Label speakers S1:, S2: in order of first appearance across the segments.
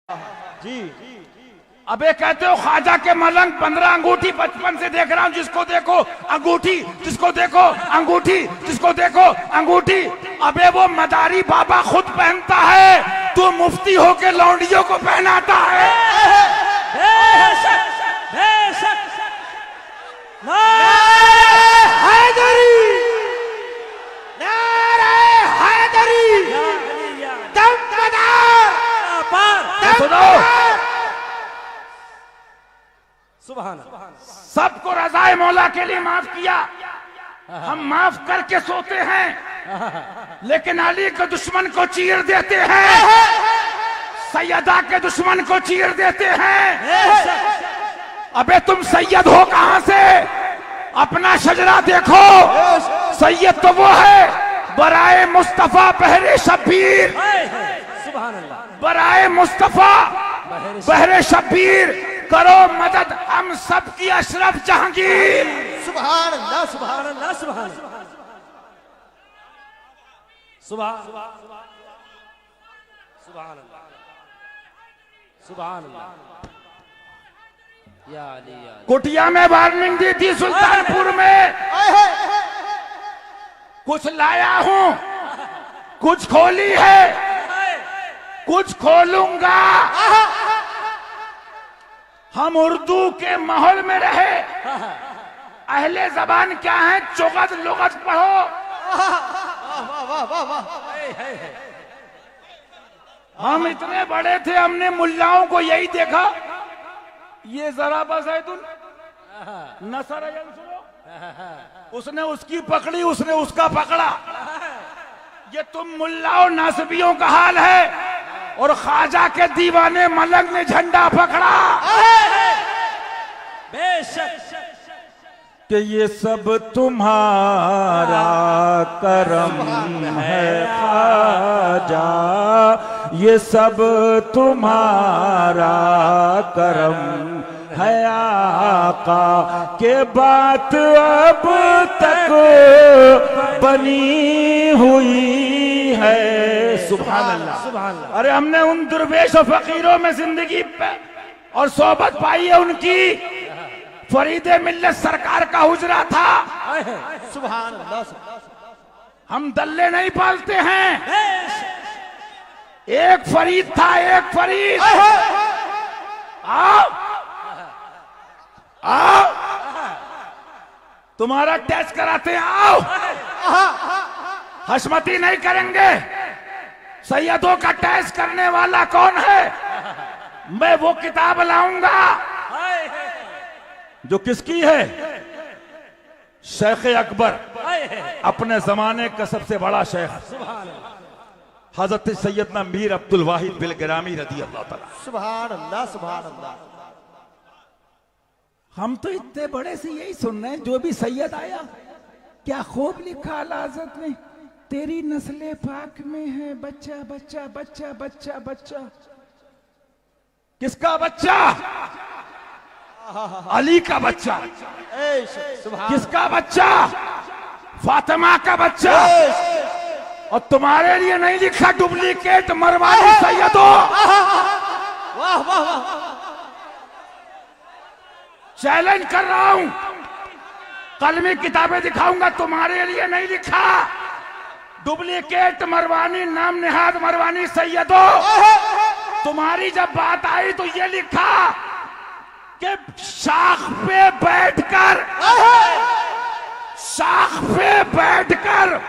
S1: जी। अबे कहते हो ख्वाजा के मलंग 15 अंगूठी बचपन से देख रहा हूं, जिसको देखो अंगूठी, जिसको देखो अंगूठी, जिसको देखो अंगूठी। अबे वो मदारी बाबा खुद पहनता है, तू मुफ्ती होके लौंडियों को पहनाता है। हैदरी, नारे हैदरी, दमदार, सुभान सबको रज़ाए मौला के लिए माफ किया। हम माफ करके सोते हैं, लेकिन अली के दुश्मन को चीर देते हैं, सैयदा के दुश्मन को चीर देते हैं। अबे तुम सैयद हो कहां से? अपना शजरा देखो। सैयद तो वो है बराए मुस्तफा बहरे शब्बीर, बराए मुस्तफा बहरे शब्बीर, करो मदद हम सब की अशरफ जहांगीर।
S2: सुभान अल्लाह, सुभान अल्लाह, सुभान सुभान सुभान सुभान या अली या
S1: कुटिया में वार्निंग दी थी सुल्तानपुर में, कुछ लाया हूं, कुछ खोली है, कुछ खोलूंगा। हम उर्दू के माहौल में रहे, अहले जबान क्या है, चुगत लुगत पढ़ो। हम इतने बड़े थे, हमने मुल्लाओं को यही देखा, ये जरा बस है तुम नसर सुनो, उसने उसकी पकड़ी, उसने उसका पकड़ा। ये तुम मुल्लाओं नासबियों का हाल है। और ख्वाजा के दीवाने मलंग ने झंडा पकड़ा।
S2: बेशक
S1: कि ये सब तुम्हारा करम है ख्वाजा, ये सब तुम्हारा करम है आका, के बात अब तक बनी हुई है। सुभान अल्लाह, सुभान अल्लाह। अरे हमने उन दुर्वेश और फकीरों में जिंदगी और सोबत पाई है उनकी। फरीदे मिल्लत सरकार का हुजरा था।
S2: सुभान अल्लाह।
S1: हम दल्ले नहीं पालते हैं। एक फरीद था, एक फरीद। आओ आओ, तुम्हारा टेस्ट कराते हैं, आओ। हशमती नहीं करेंगे। सैयदों का टेस्ट करने वाला कौन है? मैं वो किताब लाऊंगा जो किसकी है? शेख अकबर, अपने जमाने का सबसे बड़ा शेख, हजरत सैयदना मीर अब्दुल वाहिद बिल गिरामी रदी अल्लाह ताला।
S2: सुभान अल्लाह, सुभान अल्लाह।
S1: हम तो इतने बड़े से यही सुन रहे हैं, जो भी सैयद आया क्या खूब लिखा अला हज़रत ने, तेरी नस्ले पाक में है बच्चा बच्चा बच्चा बच्चा बच्चा। किसका बच्चा? अली का बच्चा। किसका बच्चा? फातिमा का बच्चा। और तुम्हारे लिए नहीं लिखा डुप्लीकेट मरवानी सैयदों।
S2: वाह वाह वाह।
S1: चैलेंज कर रहा हूं, कलमी किताबें दिखाऊंगा, तुम्हारे लिए नहीं लिखा डुप्लीकेट मरवानी, नाम निहाद मरवानी सैयदों। तुम्हारी जब बात आई तो ये लिखा कि शाख पे बैठकर, शाख पे बैठकर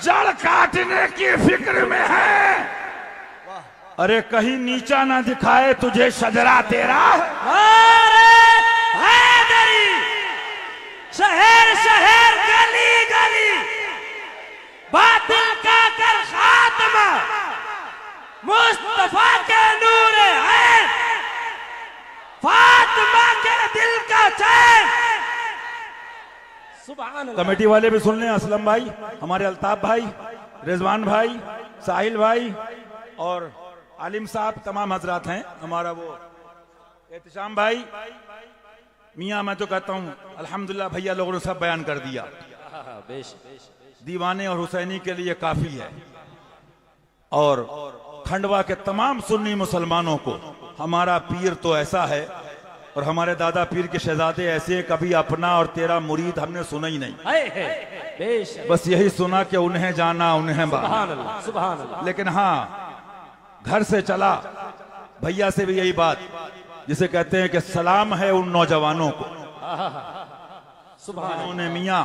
S1: जड़ काटने की फिक्र में है। अरे कहीं नीचा ना दिखाए तुझे शजरा तेरा।
S2: शहर शहर गली गली बातिल का कर खात्मा, मुस्तफा के नूर है, फातिमा के दिल का चैन। सुभान अल्लाह।
S1: कमेटी वाले भी सुन लें, असलम भाई, हमारे अल्ताफ भाई, रिजवान भाई, साहिल भाई और आलिम साहब, तमाम हजरात हैं। हमारा वो एहतिशाम भाई, मियाँ मैं तो कहता हूँ अल्हम्दुलिल्लाह, भैया लोगों ने सब बयान कर दिया। दीवाने और हुसैनी के लिए काफी है। और खंडवा के तमाम सुन्नी मुसलमानों को हमारा पीर तो ऐसा है और हमारे दादा पीर के शहजादे ऐसे, कभी अपना और तेरा मुरीद हमने सुना ही नहीं।
S2: बेशक।
S1: बस यही सुना कि उन्हें जाना उन्हें बाना।
S2: सुभान अल्लाह, सुभान अल्लाह।
S1: लेकिन हाँ, घर से चला भैया से भी यही बात, जिसे कहते हैं कि सलाम है उन नौजवानों को। उन्होंने मियाँ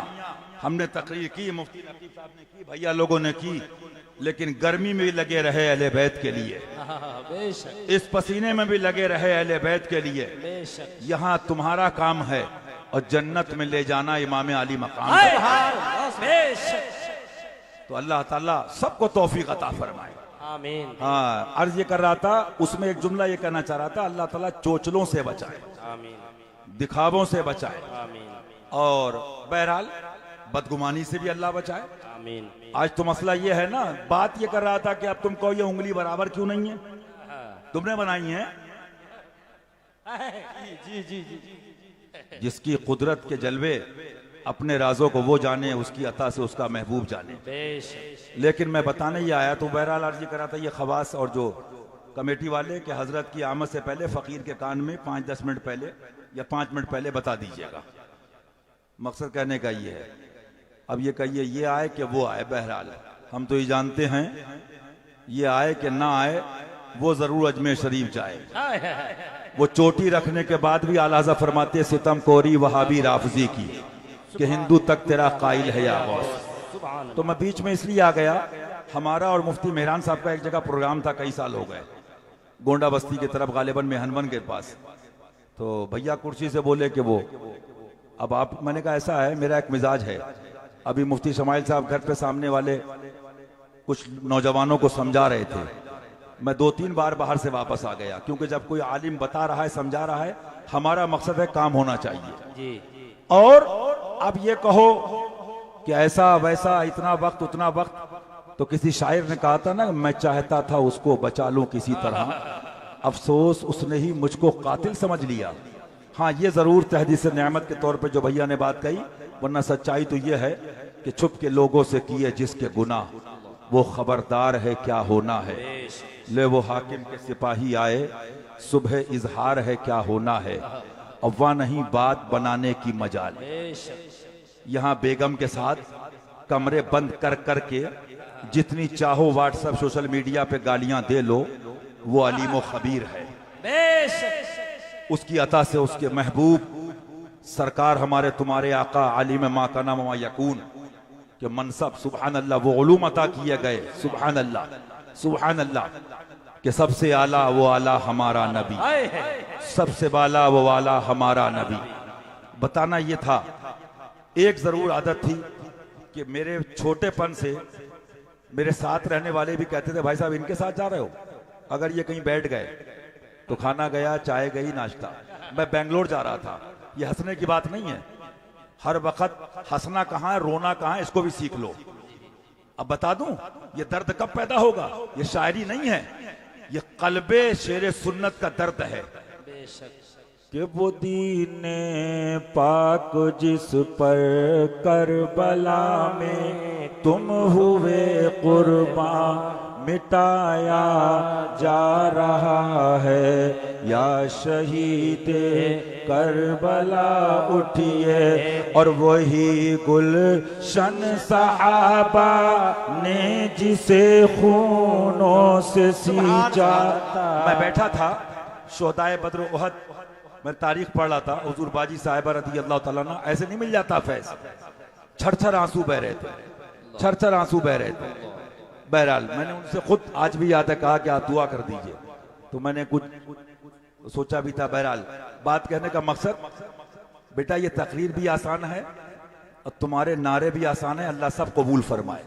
S1: हमने तकरीर की, मुफ्ती नकीब साहब ने की, भैया लोगों ने की, लेकिन गर्मी में भी लगे रहे अहले बैत के लिए,
S2: बेशक।
S1: इस पसीने में भी लगे रहे अहले बैत के लिए।
S2: बेशक।
S1: यहाँ तुम्हारा काम है और जन्नत में ले जाना इमाम आली मकाम।
S2: बेशक।
S1: तो अल्लाह ताला सबको तौफीक अता फरमाए।
S2: आमीन।
S1: हाँ, अर्ज ये कर रहा था, उसमें एक जुमला ये कहना चाह रहा था, अल्लाह ताला चोचलों से बचाए,
S2: आमीन,
S1: दिखावों से बचाए,
S2: आमीन,
S1: और बहरहाल बदगुमानी से भी अल्लाह बचाए।
S2: आमीन।
S1: आज तो मसला ये है ना, बात ये कर रहा था कि अब तुम कहो ये उंगली बराबर क्यों नहीं है, तुमने बनाई है।
S2: जी जी जी।
S1: जिसकी कुदरत के जलवे अपने राजों को वो जाने, उसकी अता से उसका महबूब जाने।
S2: बेशक।
S1: लेकिन मैं बताने ये आया, तो बहरहाल अर्ज करा था, ये खवास और जो कमेटी वाले कि हजरत की आमद से पहले फकीर के कान में 5-10 मिनट पहले या 5 मिनट पहले बता दीजिएगा। मकसद कहने का ये है, अब ये कहिए ये आए कि वो आए, बहरहाल हम तो ये जानते हैं, ये आए कि ना आए, वो जरूर अजमेर शरीफ जाए। वो चोटी रखने के बाद भी आला हज़रत फरमाते सितम कोरी वहाबी राफजी की कि हिंदू तक तेरा कायल है या गौस। तो मैं बीच में इसलिए आ गया, हमारा और मुफ्ती मेहरान साहब का एक जगह प्रोग्राम था, कई साल हो गए, गोंडा बस्ती की तरफ, गालिबन मेहनवन के पास। तो भैया कुर्सी से बोले कि वो अब आप, मैंने कहा ऐसा है, मेरा एक मिजाज है, अभी मुफ्ती शमाइल साहब घर पे सामने वाले कुछ नौजवानों को समझा रहे थे, मैं 2-3 बार बाहर से वापस आ गया, क्योंकि जब कोई आलिम बता रहा है, समझा रहा है, हमारा मकसद है काम होना चाहिए
S2: जी।
S1: और अब ये कहो कि ऐसा वैसा, इतना वक्त उतना वक्त, तो किसी शायर ने कहा था ना, मैं चाहता था उसको बचा लूं किसी तरह, अफसोस उसने ही मुझको कातिल समझ लिया। हाँ, ये जरूर तहदीस नेमत के तौर पे जो भैया ने बात कही, वरना सच्चाई तो ये है कि छुप के लोगों से किए जिसके गुनाह, वो खबरदार है क्या होना है। ले वो हाकिम के सिपाही आए, सुबह इजहार है क्या होना है, अव्वा नहीं बात बनाने की मजाल। यहाँ बेगम के साथ कमरे बंद कर करके जितनी चाहो व्हाट्सएप सोशल मीडिया पे गालियां दे लो, वो अलीम व खबीर है। उसकी अता से उसके महबूब सरकार हमारे तुम्हारे आका आलिम मा काना मा यकून के मनसब, सुबहान अल्लाह, वो उलूम अता किए गए, सुबहान अल्लाह, सुबहान अल्लाह, कि सबसे आला वो आला हमारा नबी, सबसे बाला वो वाला हमारा नबी। बताना ये था, एक जरूर आदत थी कि मेरे छोटेपन से मेरे साथ रहने वाले भी कहते थे, भाई साहब इनके साथ जा रहे हो, अगर ये कहीं बैठ गए तो खाना गया, चाय गई, नाश्ता। मैं बेंगलोर जा रहा था, ये हंसने की बात नहीं है, हर वक्त हंसना कहाँ है, रोना कहाँ है, इसको भी सीख लो। अब बता दूं ये दर्द कब पैदा होगा, ये शायरी नहीं है, ये कल्बे शेर सुन्नत का दर्द है कि वो दीने पाक जिस पर करबला में तुम हुए कुर्बान, मिटाया जा रहा है, या शहीद करबला उठिए। और वही गुलशन सहाबा ने जिसे खूनों से सींचा। मैं बैठा था शोहदाए बद्र उहद, मैं तारीख पढ़ रहा था, हुजूर बाजी साहिबा रज़ी अल्लाह तआला अन्हा, ऐसे नहीं मिल जाता फैज, छर-छर आंसू बह रहे थे, छर-छर आंसू बह रहे थे। बहरहाल मैंने उनसे खुद आज भी याद है कहा कि आप दुआ कर दीजिए, तो मैंने कुछ सोचा भी था। बहरहाल बात कहने का मकसद, बेटा ये तकरीर भी आसान है और तुम्हारे नारे भी आसान है, अल्लाह सब कबूल फरमाए।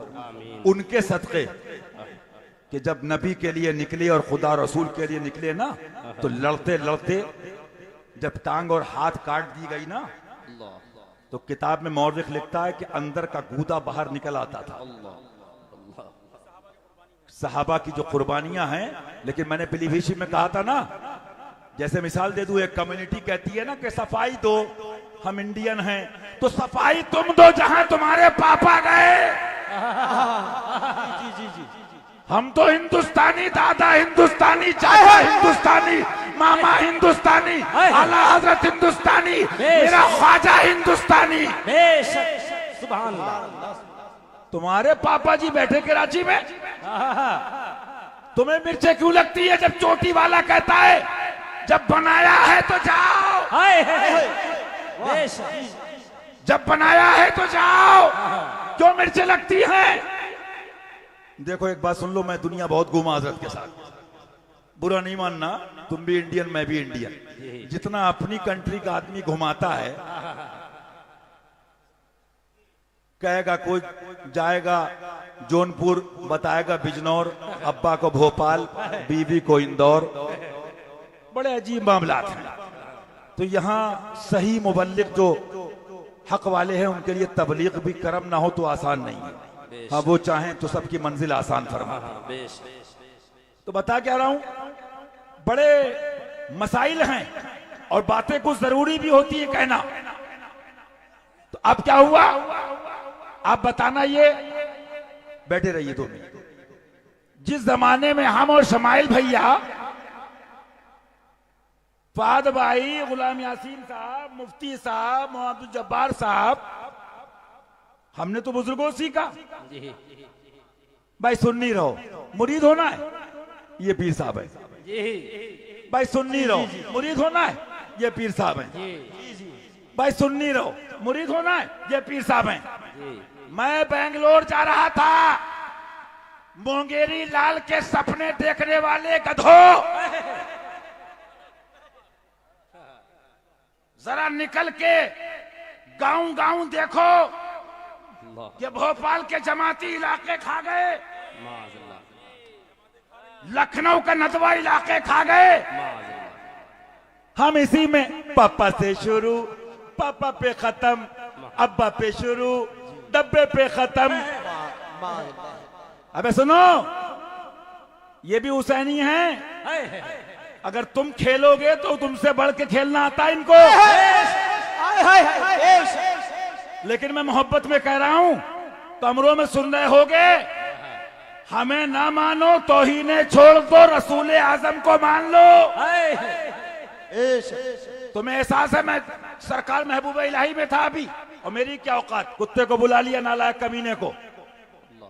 S1: उनके सदक़े कि जब नबी के लिए निकले और खुदा रसूल के लिए निकले ना, तो लड़ते लड़ते जब टांग और हाथ काट दी गई ना, तो किताब में मौरख लिखता है कि अंदर का गूदा बाहर निकल आता था। सहाबा की जो कुर्बानियां हैं, लेकिन मैंने पीलीभीत में कहा था ना, जैसे मिसाल दे दूं, एक कम्युनिटी कहती है ना कि सफाई दो, हम इंडियन हैं, तो सफाई तुम दो जहां तुम्हारे पापा गए। हम तो हिंदुस्तानी, दादा हिंदुस्तानी, चाचा हिंदुस्तानी, मामा हिंदुस्तानी, आला हजरत हिंदुस्तानी, मेरा ख्वाजा हिंदुस्तानी।
S2: बेशक सुभान अल्लाह।
S1: तुम्हारे पापा जी बैठे कराची में, तुम्हें मिर्चें क्यों लगती है जब चोटी वाला कहता है जब बनाया है तो जाओ, जब बनाया है तो जाओ, क्यों मिर्चें लगती हैं? देखो एक बात सुन लो, मैं दुनिया बहुत घूमा हजरत के साथ, बुरा नहीं मानना, तुम भी इंडियन मैं भी इंडियन। जितना अपनी कंट्री का आदमी घुमाता है, कहेगा कोई जाएगा जौनपुर, बताएगा बिजनौर, अब्बा को भोपाल, बीवी को इंदौर, बड़े अजीब मामलात हैं। तो यहाँ सही मुबल्लिग जो हक वाले हैं उनके लिए तबलीग भी करम ना हो तो आसान नहीं है। हाँ वो चाहें तो सबकी मंजिल आसान फरमा। तो बता क्या रहा हूं, बड़े मसाइल हैं और बातें कुछ जरूरी भी होती है कहना। तो अब क्या हुआ आप बताना, ये बैठे रहिए तो। जिस जमाने में हम और शमाइल भैया, फाद भाई, गुलाम यासीन साहब, मुफ्ती साहब, मोहम्मद जब्बार साहब, हमने तो बुजुर्गों सीखा भाई सुन्नी रहो, मुरीद होना है ये पीर साहब है, भाई सुन्नी रहो, मुरीद होना है ये पीर साहब है, भाई सुन्नी रहो, मुरीद होना है ये पीर साहब है। मैं बेंगलोर जा रहा था, मोंगेरी लाल के सपने देखने वाले गधों, जरा निकल के गांव गांव देखो कि भोपाल के जमाती इलाके खा गए, लखनऊ का नदवा इलाके खा गए। हम इसी में पापा से शुरू, पापा पे खत्म, अब्बा पे शुरू, डब्बे पे खत्म। अबे सुनो, ये भी हुसैनी हैं, अगर तुम खेलोगे तो तुमसे बढ़ के खेलना आता है इनको। लेकिन मैं मोहब्बत में कह रहा हूं, कमरों में सुन रहे होगे, हमें ना मानो तौहीने छोड़ दो, रसूल आजम को मान लो। तुम्हें एहसास है मैं सरकार महबूब इलाही में था अभी, और मेरी क्या औकात, कुत्ते को बुला लिया नालायक कमीने को,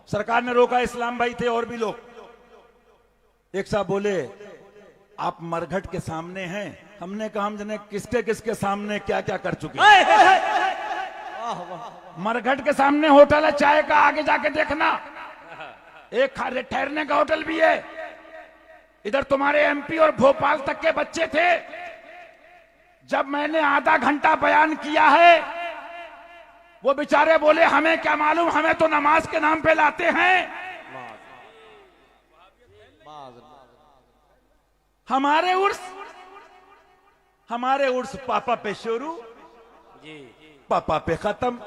S1: सरकार ने रोका, इस्लाम भाई थे और भी लोग। एक साहब बोले आप मरघट के सामने हैं, हमने कहा हम जने किसके किसके सामने क्या क्या कर चुके हैं। मरघट के सामने होटल है चाय का, आगे जाके देखना, एक ठहरने का होटल भी है। इधर तुम्हारे एमपी और भोपाल तक के बच्चे थे, जब मैंने आधा घंटा बयान किया है वो बेचारे बोले हमें क्या मालूम, हमें तो नमाज के नाम पे लाते हैं। हमारे उर्स पापा पे शुरू, पापा पे खत्म।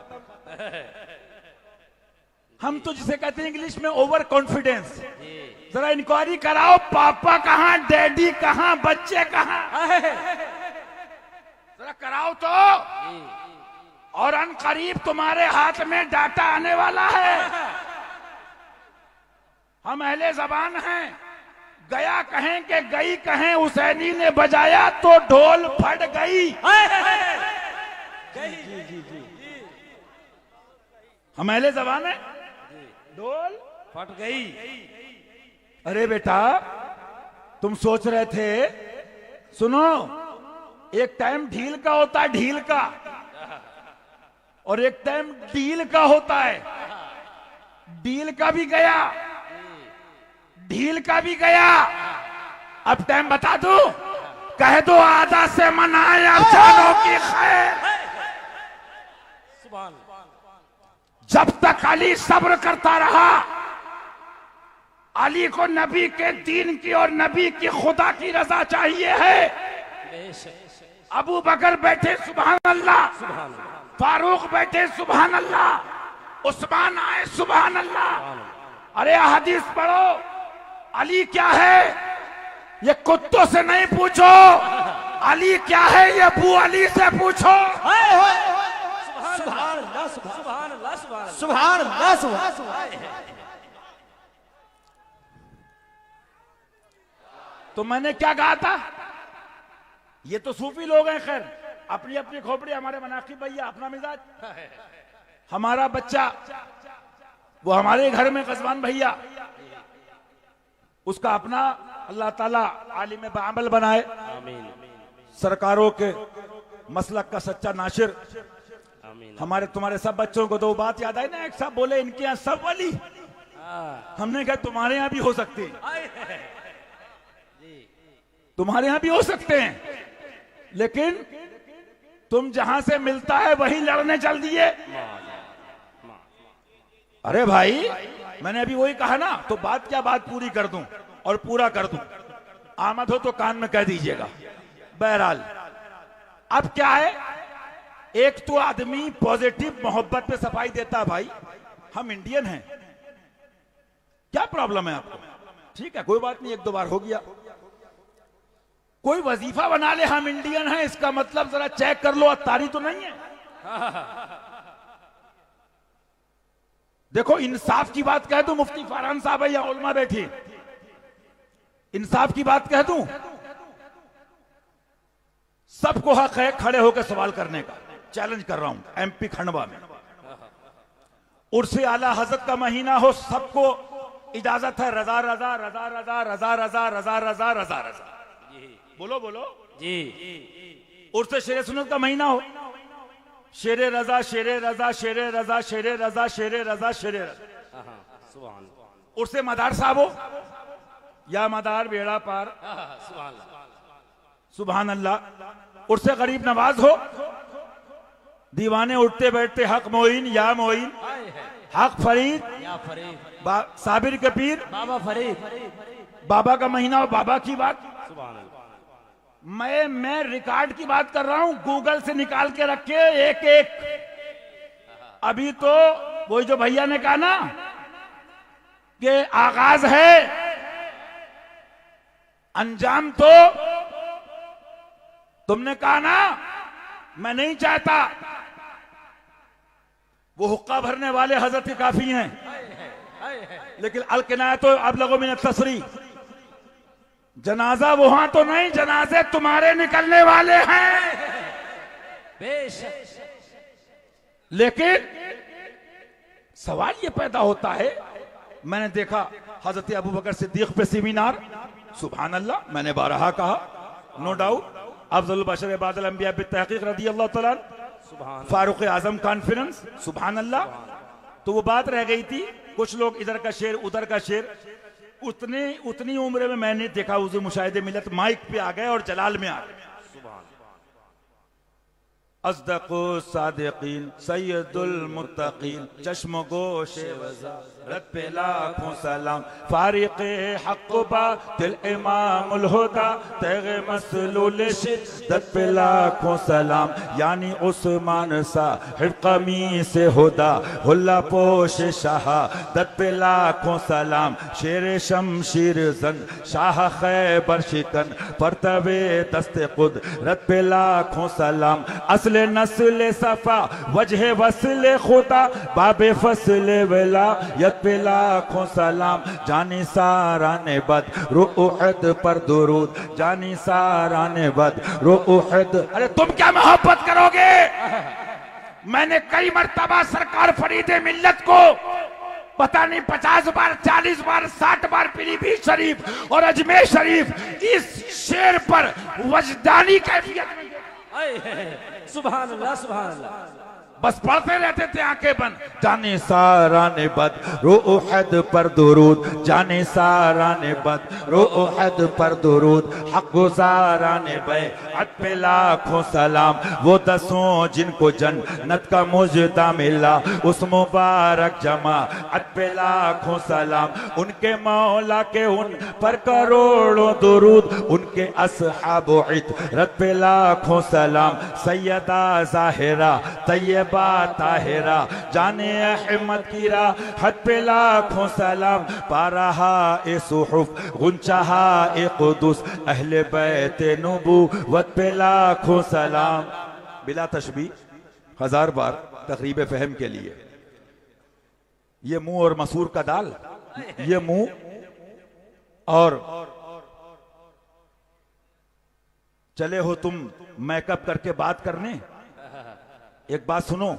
S1: हम तो जिसे कहते हैं इंग्लिश में ओवर कॉन्फिडेंस। जरा इंक्वायरी कराओ, पापा कहां, डैडी कहां, बच्चे कहां, जरा कराओ तो। और अनकरीब तुम्हारे हाथ में डाटा आने वाला है। हम अहले जबान हैं, गया कहें कि गई कहें, हुसैनी ने बजाया तो ढोल फट गई। हम अहले जबान हैं, ढोल फट गई। अरे बेटा तुम सोच रहे थे, सुनो, एक टाइम ढील का होता है, ढील का, और एक टाइम डील का होता है। डील का भी गया, ढील का भी गया। अब टाइम बता दो, कह दो आदा से मनाए अफसानों की खैर। जब तक अली सब्र करता रहा, अली को नबी के दीन की और नबी की खुदा की रजा चाहिए है। अबू बकर बैठे सुभान अल्लाह, फारूक बैठे सुभान अल्लाह, उस्मान आए सुभान अल्लाह। अरे हदीस पढ़ो, अली क्या है ये कुत्तों से नहीं पूछो, अली क्या है ये अबू अली से पूछो।
S2: सुभान अल्लाह, सुभान अल्लाह,
S3: सुभान अल्लाह, सुभान।
S1: तो मैंने क्या कहा था, ये तो सूफी लोग हैं, खैर अपनी अपनी खोपड़ी, हमारे मनाकिब भैया अपना मिजाज, हमारा बच्चा वो हमारे घर में कस्बान भैया, उसका अपना, अल्लाह ताला आलिम बामल बनाए,
S2: आमीन
S1: सरकारों के मसलक का सच्चा नाशिर।
S2: आमीन।
S1: हमारे तुम्हारे सब बच्चों को तो बात याद आई ना, एक साहब बोले इनके यहाँ सब वली, हमने कहा तुम्हारे यहाँ भी हो सकते हैं, तुम्हारे यहाँ भी हो सकते हैं, लेकिन तुम जहां से मिलता है वही लड़ने चल दिए। अरे भाई मैंने अभी वही कहा ना, तो बात क्या बात पूरी कर दूं और पूरा कर दूं, आमद हो तो कान में कह दीजिएगा। बहरहाल अब क्या है, एक तो आदमी पॉजिटिव मोहब्बत पे सफाई देता है, भाई हम इंडियन हैं, क्या प्रॉब्लम है आपको, ठीक है कोई बात नहीं, एक दो बार हो गया, कोई वजीफा बना ले हम इंडियन हैं, इसका मतलब जरा चेक कर लो अत्तारी तो नहीं है। देखो इंसाफ की बात कह दूं, मुफ्ती फरहान साहब है या उलमा बैठी, इंसाफ की बात कह दूं, सबको हक है खड़े होकर सवाल करने का, चैलेंज कर रहा हूं। एमपी खंडवा में उर्से आला हजरत का महीना हो, सबको इजाजत है, रजा रजा रजा रजा रजा रजा रजा रजा रजा रजा, बोलो बोलो
S2: जी।
S1: उर्से शेरे सुन्नत का महीना हो, शेरे रजा शेरे रजा शेरे रजा शेरे रजा शेरे रजा शेरे रजा,
S2: सुभान
S1: उर्से मदार साहब हो या मदार बेड़ा पार,
S2: सुभान
S1: सुभान अल्लाह, उर्से गरीब नवाज हो, दीवाने उठते बैठते हक मोइन या मोइन, हक फरीद
S2: या फरीद,
S1: साबिर के पीर,
S2: बाबा फरीद,
S1: बाबा का महीना हो, बाबा की बात,
S2: सुभान अल्लाह।
S1: मैं रिकॉर्ड की बात कर रहा हूं, गूगल से निकाल के रखे एक एक, अभी तो वही जो भैया ने कहा ना कि आगाज है, अंजाम तो तुमने कहा ना, मैं नहीं चाहता, वो हुक्का भरने वाले हजरत काफी हैं, लेकिन अलकिनायत तो अब लोगों में तसरी, जनाजा वहां तो नहीं, जनाजे तुम्हारे निकलने वाले हैं,
S2: बेशक।
S1: लेकिन सवाल ये पैदा होता है, मैंने देखा हजरत अबू बकर सिद्दीक पे सेमिनार, सुभान अल्लाह, मैंने बारहा कहा, नो डाउट अफजल बशर बादल अंबिया बित्तहकीक रदी अल्लाह तआला, फारूक आजम कॉन्फ्रेंस, सुभान अल्लाह। तो वो बात रह गई थी, कुछ लोग इधर का शेर उधर का शेर, उतनी उम्र में मैंने देखा हुजूर मुशाहिदे मिलत माइक पे आ गए और जलाल में आ गए, अज़दक़ो सादिक़ीन सैयदुल मुत्तक़ीन चश्म गोशे वज़ारत पे लाखों सलाम, फारिक़े हक़ बातिल इमामुल हुदा तेग़े मसलूल शिद्दत पे लाखों सलाम, यानी उस्मान साहिब क़मीस हुदा हुल्ला पोश शहादत पे लाखों सलाम, शेर शमशीर जन शाह खैबर शिकन परतवे दस्ते कुदरत पे लाखों सलाम, असले नस्ल सफा वजह वस्ल खुदा बाबे फसल विलायत पे लाखों सलाम, जानी सारा ने बद रुअद पर दुरूद, जानी सारा ने बद रुअद। अरे तुम क्या मोहब्बत करोगे, मैंने कई मर्तबा सरकार फरीदे मिल्लत को पता नहीं 50 बार 40 बार 60 बार पीलीभीत शरीफ और अजमेर शरीफ इस शेर पर वजदानी कैफियत में,
S2: सुभान अल्लाह सुभान अल्लाह,
S1: बस पढ़ते रहते थे आंखें बंद, जाने सारा ने बद रुअद पर दुरूद, जाने सारा ने बद रुअद पर दुरूद, हक गुज़ारा ने बैअत पे लाखों सलाम, वो दसों जिनको जन्नत का मुजदा मिला उस मुबारक जमाअत पे लाखों सलाम, उनके मौला के उन पर करोड़ों दुरूद, उनके अस्हाब इतरत पे लाखों सलाम, सैयदा ज़ाहिरा तैयबा ताहिरा जाने अहमद की राहत पे लाखों सलाम, पारहा ए सुहुफ गुंचाहा ए कुदुस अहले बैते नबूवत पे लाखों सलाम, बिला तशबीह 1000 बार तकरीब फहम के लिए, ये मुंह और मसूर का दाल, ये मुंह और चले हो तुम मेकअप करके बात करने। एक बात सुनो,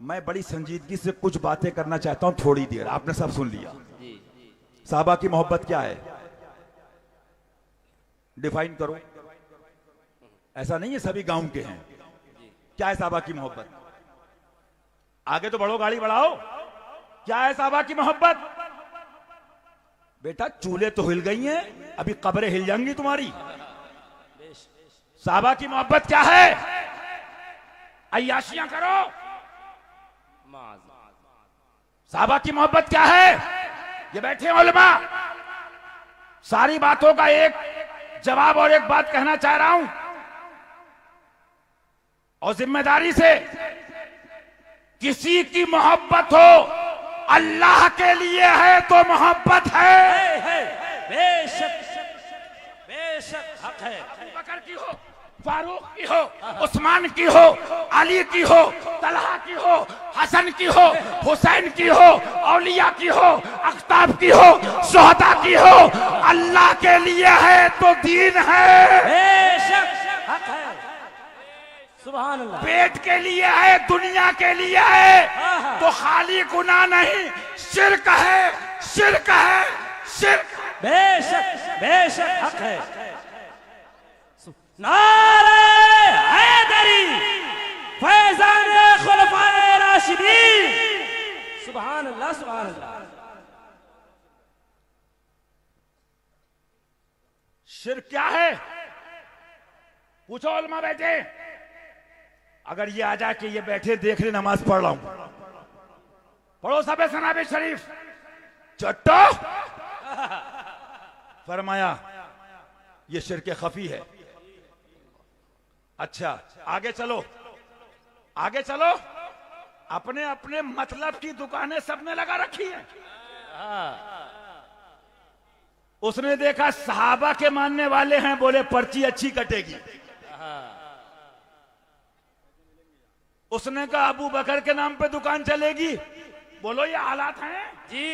S1: मैं बड़ी संजीदगी से कुछ बातें करना चाहता हूं, थोड़ी देर। आपने सब सुन लिया। साहबा की मोहब्बत क्या है, डिफाइन करो। ऐसा नहीं है सभी गांव के हैं। क्या है साहबा की मोहब्बत? आगे तो बढ़ो, गाड़ी बढ़ाओ। क्या है साहबा की मोहब्बत? बेटा चूल्हे तो हिल गई हैं, अभी कब्रें हिल जाएंगी तुम्हारी। साहबा की मोहब्बत क्या है? अय्याशियां करो। साहबा की मोहब्बत क्या है? ये बैठे उलमा, सारी बातों का एक जवाब और एक बात कहना चाह रहा हूं, और जिम्मेदारी से। किसी की मोहब्बत हो, अल्लाह के लिए है तो मोहब्बत है।
S2: बेशक बेशक हक है।
S1: अबू बकर की हो, फारूक की हो, उस्मान की हो, अली की हो, तलहा की हो, हसन की हो, हुसैन की हो, औलिया की हो, अख्ताब की हो, शोहदा की हो, अल्लाह के लिए है तो दीन है।
S2: बेशक हक है। सुभान अल्लाह।
S1: पेट के लिए है, दुनिया के लिए है तो खाली गुनाह नहीं, शिर्क है, शिर्क है, शिर्क।
S2: बेशक बेशक हक है। नारे हैदरी, फैजान खुलफाए राशिदीन। सुभान अल्लाह सुभान अल्लाह।
S1: शिर्क क्या है? पूछो उलमा बैठे। अगर ये आ जाए कि ये बैठे देख ले नमाज पढ़ रहा हूं, पढ़ो सबे सनाबे शरीफ। चट्टो फरमाया ये शिर्क खफी है। अच्छा आगे चलो, आगे चलो। अपने अपने मतलब की दुकानें सबने लगा रखी है। उसने देखा सहाबा के मानने वाले हैं, बोले पर्ची अच्छी कटेगी। उसने कहा अबू बकर के नाम पे दुकान चलेगी। बोलो ये हालात हैं
S2: जी।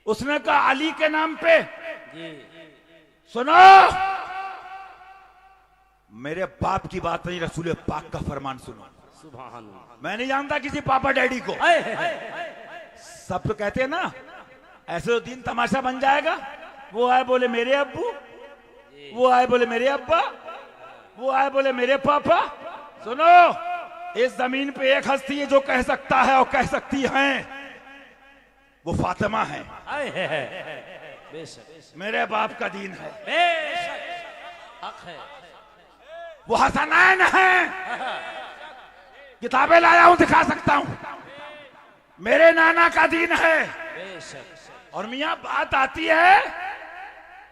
S1: उसने कहा अली के नाम पे
S2: जी।
S1: सुनो, मेरे बाप की बात नहीं, रसूल पाक का फरमान सुनो।
S2: सुभान अल्लाह।
S1: मैं नहीं जानता किसी पापा डैडी को। सब तो कहते हैं ना ऐसे तो दीन तमाशा बन जाएगा। वो आए बोले मेरे अब्बू, वो आए बोले मेरे अब्बा, वो आए बोले मेरे पापा। सुनो, इस जमीन पे एक हस्ती है जो कह सकता है और कह सकती है, वो फातिमा है।
S2: बेशक
S1: मेरे बाप का दीन है।
S2: बेशक हक है।
S1: वो हसनैन है। किताबें लाया हूं, दिखा सकता हूं। मेरे नाना का दीन है।
S2: बेशक।
S1: और मियां बात आती है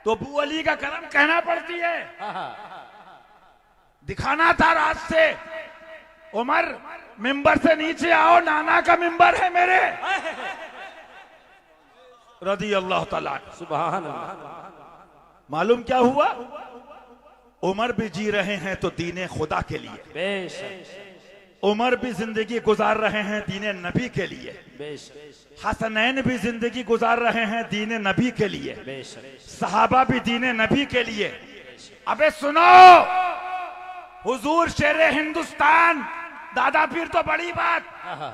S1: तो अबू अली का करम कहना पड़ती है। दिखाना था रात से, उमर मिंबर से नीचे आओ, नाना का मिंबर है मेरे। रदी अल्लाह तआला।
S2: सुभान अल्लाह।
S1: मालूम क्या हुआ? उमर भी जी रहे हैं तो दीने खुदा के लिए।
S2: बेशक।
S1: उमर भी जिंदगी गुजार रहे हैं दीने नबी के लिए।
S2: बेशक।
S1: हसनैन भी जिंदगी गुजार रहे हैं दीने नबी के लिए।
S2: बेशक।
S1: सहाबा भी दीने नबी के लिए। अबे सुनो, हुजूर शेरे हिंदुस्तान, दादा पीर तो बड़ी बात,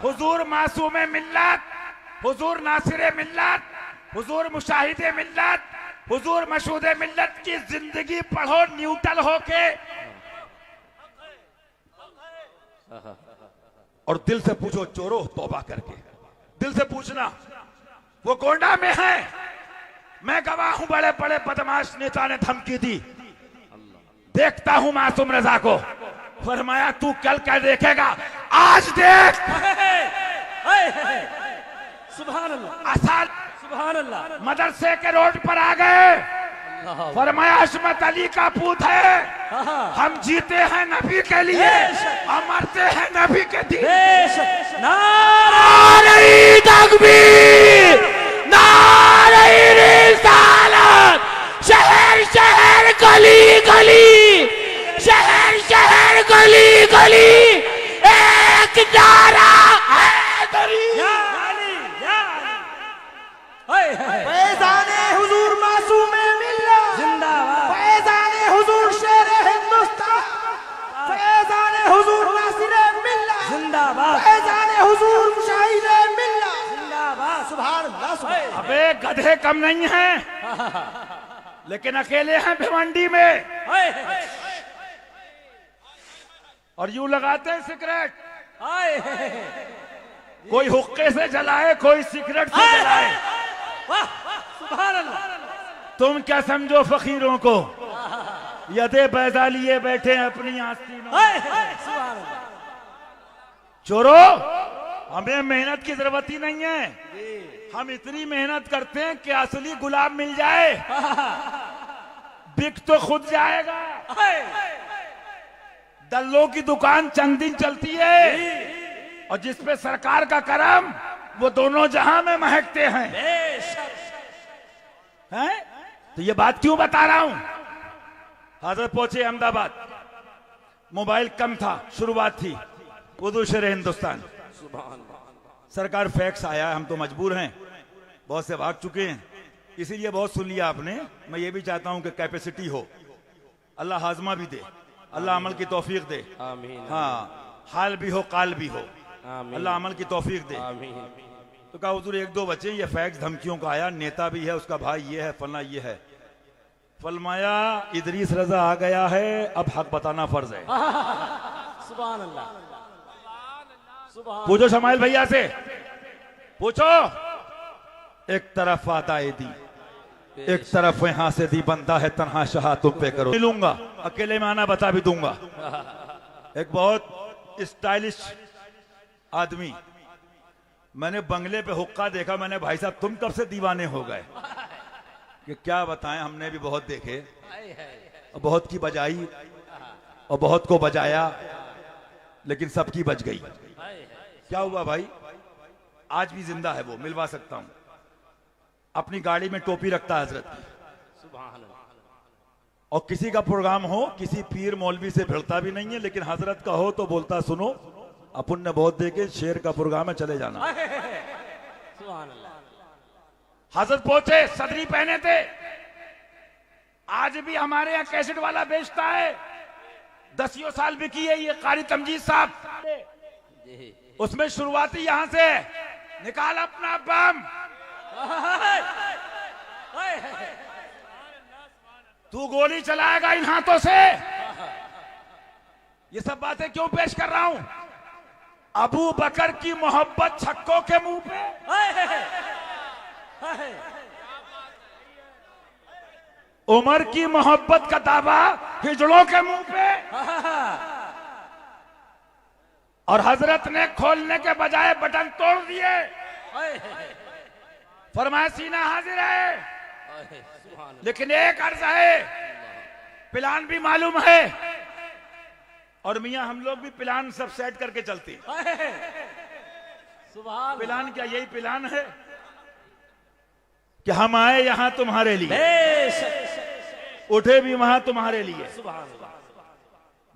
S1: हुजूर मासूमे मिल्लत, हुजूर नासिरे मिल्लत, हुजूर मुशाहिदे मिल्लत, हुजूर मशहूदे मिल्लत की जिंदगी पढ़ो न्यूट्रल होके, और दिल से पूछो चोरो तौबा करके। दिल से पूछना, वो गोंडा में है, मैं गवाह हूं, बड़े बड़े बदमाश नेता ने धमकी दी, देखता हूं मासूम रजा को। फरमाया तू कल क्या देखेगा, आज देख।
S2: सुभान अल्लाह।
S1: असल
S2: सुभान अल्लाह।
S1: मदरसे के रोड पर आ गए। फरमाया अशमत अली का पूत है, हम जीते हैं नबी के लिए और मरते हैं नबी के दिन।
S2: बेशक।
S1: नारे तकबीर, नारे रिसालत, शहर शहर गली गली, शहर शहर गली गली, एक नारा हैदरी।
S3: फैजाने हुजूर मासूमे मिल्लत
S2: जिंदाबाद।
S3: फैजाने हुजूर
S1: गधे कम नहीं हैं, लेकिन अकेले हैं भिवंडी में
S2: हाय हाय
S1: और यूं लगाते हैं सिगरेट।
S2: हाय
S1: कोई हुक्के से जलाए, कोई सिगरेट से जलाए।
S2: वाह सुभान अल्लाह।
S1: तुम क्या समझो फकीरों को, यदे बैदा लिए बैठे हैं अपनी आस्तीनों।
S2: हाय हाय सुभान अल्लाह।
S1: चोरो, हमें मेहनत की जरूरत ही नहीं है। हम इतनी मेहनत करते हैं कि असली गुलाब मिल जाए, बिक तो खुद जाएगा। दल्लों की दुकान चंद दिन चलती है और जिसपे सरकार का करम, वो दोनों जहां में महकते हैं। हैं? तो ये बात क्यों बता रहा हूं? हजरत पहुंचे अहमदाबाद, मोबाइल कम था, शुरुआत थी, उर्दू शेर हिंदुस्तान। सरकार फैक्स आया, हम तो मजबूर हैं, बहुत से भाग चुके हैं, इसीलिए बहुत सुन लिया आपने। मैं ये भी चाहता हूं कि कैपेसिटी हो, अल्लाह हाजमा भी दे, अल्लाह अमल की तौफीक दे।
S2: आमीन।
S1: हाँ, हाल भी हो काल भी हो,
S2: आमीन।
S1: अल्लाह अमल की तौफीक दे।
S2: आमीन।
S1: तो कहा हुजूर एक दो बच्चे, ये फैक्स धमकियों का आया, नेता भी है, उसका भाई ये है, फलना ये है। फरमाया इदरीस रजा आ गया है, अब हक बताना फर्ज है।
S2: सुभान अल्लाह। सुभान।
S1: पूछो शमाइल भैया से, पूछो। एक तरफ आदाए दी, एक तरफ यहां से दी, बनता है तन्हा शाह तुम पे करो। मिलूंगा, अकेले में आना बता भी दूंगा। एक बहुत स्टाइलिश आदमी, मैंने बंगले पे हुक्का देखा, मैंने भाई साहब तुम कब से दीवाने हो गए? कि क्या बताएं, हमने भी बहुत देखे, और बहुत की बजाई और बहुत को बजाया, लेकिन सबकी बज गई। क्या हुआ भाई? आज भी जिंदा है वो, मिलवा सकता हूं। अपनी गाड़ी में टोपी रखता है हजरत की, और किसी का प्रोग्राम हो, किसी पीर मौलवी से भिड़ता भी नहीं है, लेकिन हजरत का हो तो बोलता सुनो अपन ने बहुत देखे, शेर का प्रोग्राम है, चले जाना।
S2: सुभान अल्लाह।
S1: हजरत पहुंचे, सदरी पहने थे। आज भी हमारे यहाँ कैसेट वाला बेचता है, 10 साल बिकी है ये कारी तमजीद साहब। उसमें शुरुआती यहां से, निकाल अपना बम, तू गोली चलाएगा इन हाथों से। ये सब बातें क्यों पेश कर रहा हूं? अबू बकर की मोहब्बत छक्कों के मुंह पे, उमर की मोहब्बत का दावा हिजड़ों के मुंह पे, और हजरत ने खोलने के बजाय बटन तोड़ दिए। फरमाया सीना हाजिर है, लेकिन एक अर्ज है, प्लान भी मालूम है, और मियां हम लोग भी प्लान सब सेट करके चलते।
S2: सुभान।
S1: प्लान क्या यही प्लान है कि हम आए यहां तुम्हारे लिए, उठे भी वहां तुम्हारे लिए।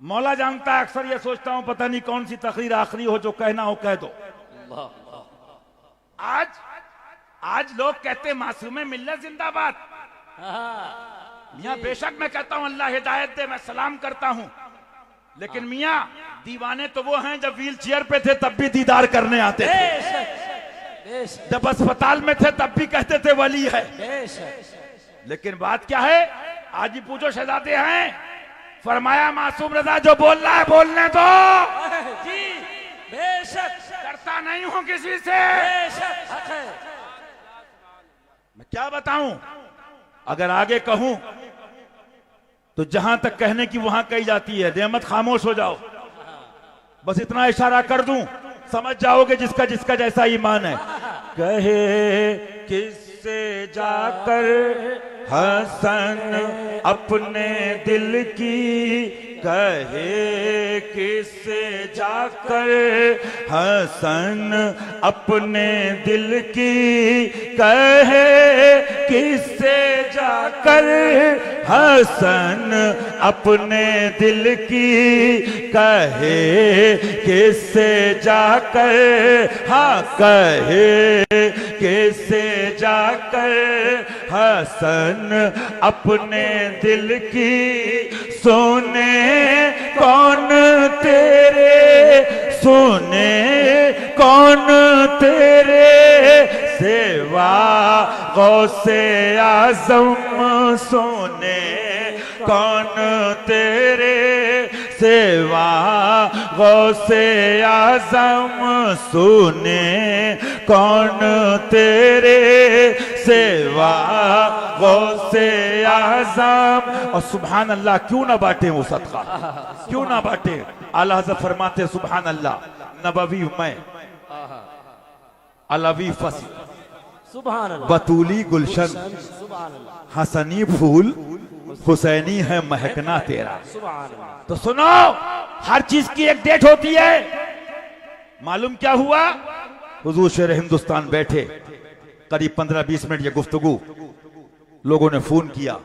S1: मौला जानता है, अक्सर ये सोचता हूं पता नहीं कौन सी तकरीर आखिरी हो, जो कहना हो कह दो। आज लोग कहते मासूमे मिल्लत जिंदाबाद। मियां बेशक मैं कहता हूं अल्लाह हिदायत दे, मैं सलाम करता हूं, लेकिन मियां दीवाने तो वो हैं जब व्हील चेयर पे थे तब भी दीदार करने आते थे, जब अस्पताल में थे तब भी कहते थे वली है। लेकिन बात क्या है, आज ही पूछो शहजादे हैं, फरमाया मासूम रजा जो बोल रहा है बोलने दो
S2: जी, बेशक
S1: करता नहीं हूं किसी से। मैं क्या बताऊं, अगर आगे कहूं तो जहां तक कहने की वहां कही जाती है, नेमत खामोश हो जाओ। बस इतना इशारा कर दूं, समझ जाओगे जिसका जिसका जैसा ईमान है। कहे किससे जाकर हसन अपने दिल की, कहे किससे जाकर हसन अपने दिल की, कहे किससे जाकर हसन अपने दिल की, कहे किससे जाकर, हाँ कहे किससे जाकर हसन अपने दिल की। सोने कौन तेरे, सोने कौन तेरे सेवा गौसे आज़म सोने कौन तेरे सेवा, गौसे आज़म सोने कौन तेरे सेवा, गौसे आज़म। और सुभान अल्लाह, क्यों ना बांटे वो सदका, क्यों ना बांटे। आला हज़रत फरमाते सुभान अल्लाह, नबवी मैं अलवी फसल,
S2: सुभान अल्लाह,
S1: बतूली गुलशन,
S2: सुभान अल्लाह,
S1: हसनी फूल, हुसैनी है महकना तेरा।
S2: सुभान अल्लाह।
S1: तो सुनो, हर चीज की एक डेट होती है। मालूम क्या हुआ, हुजूर शेर हिंदुस्तान बैठे, करीब 15-20 मिनट ये गुफ्तगू, लोगों ने फोन किया।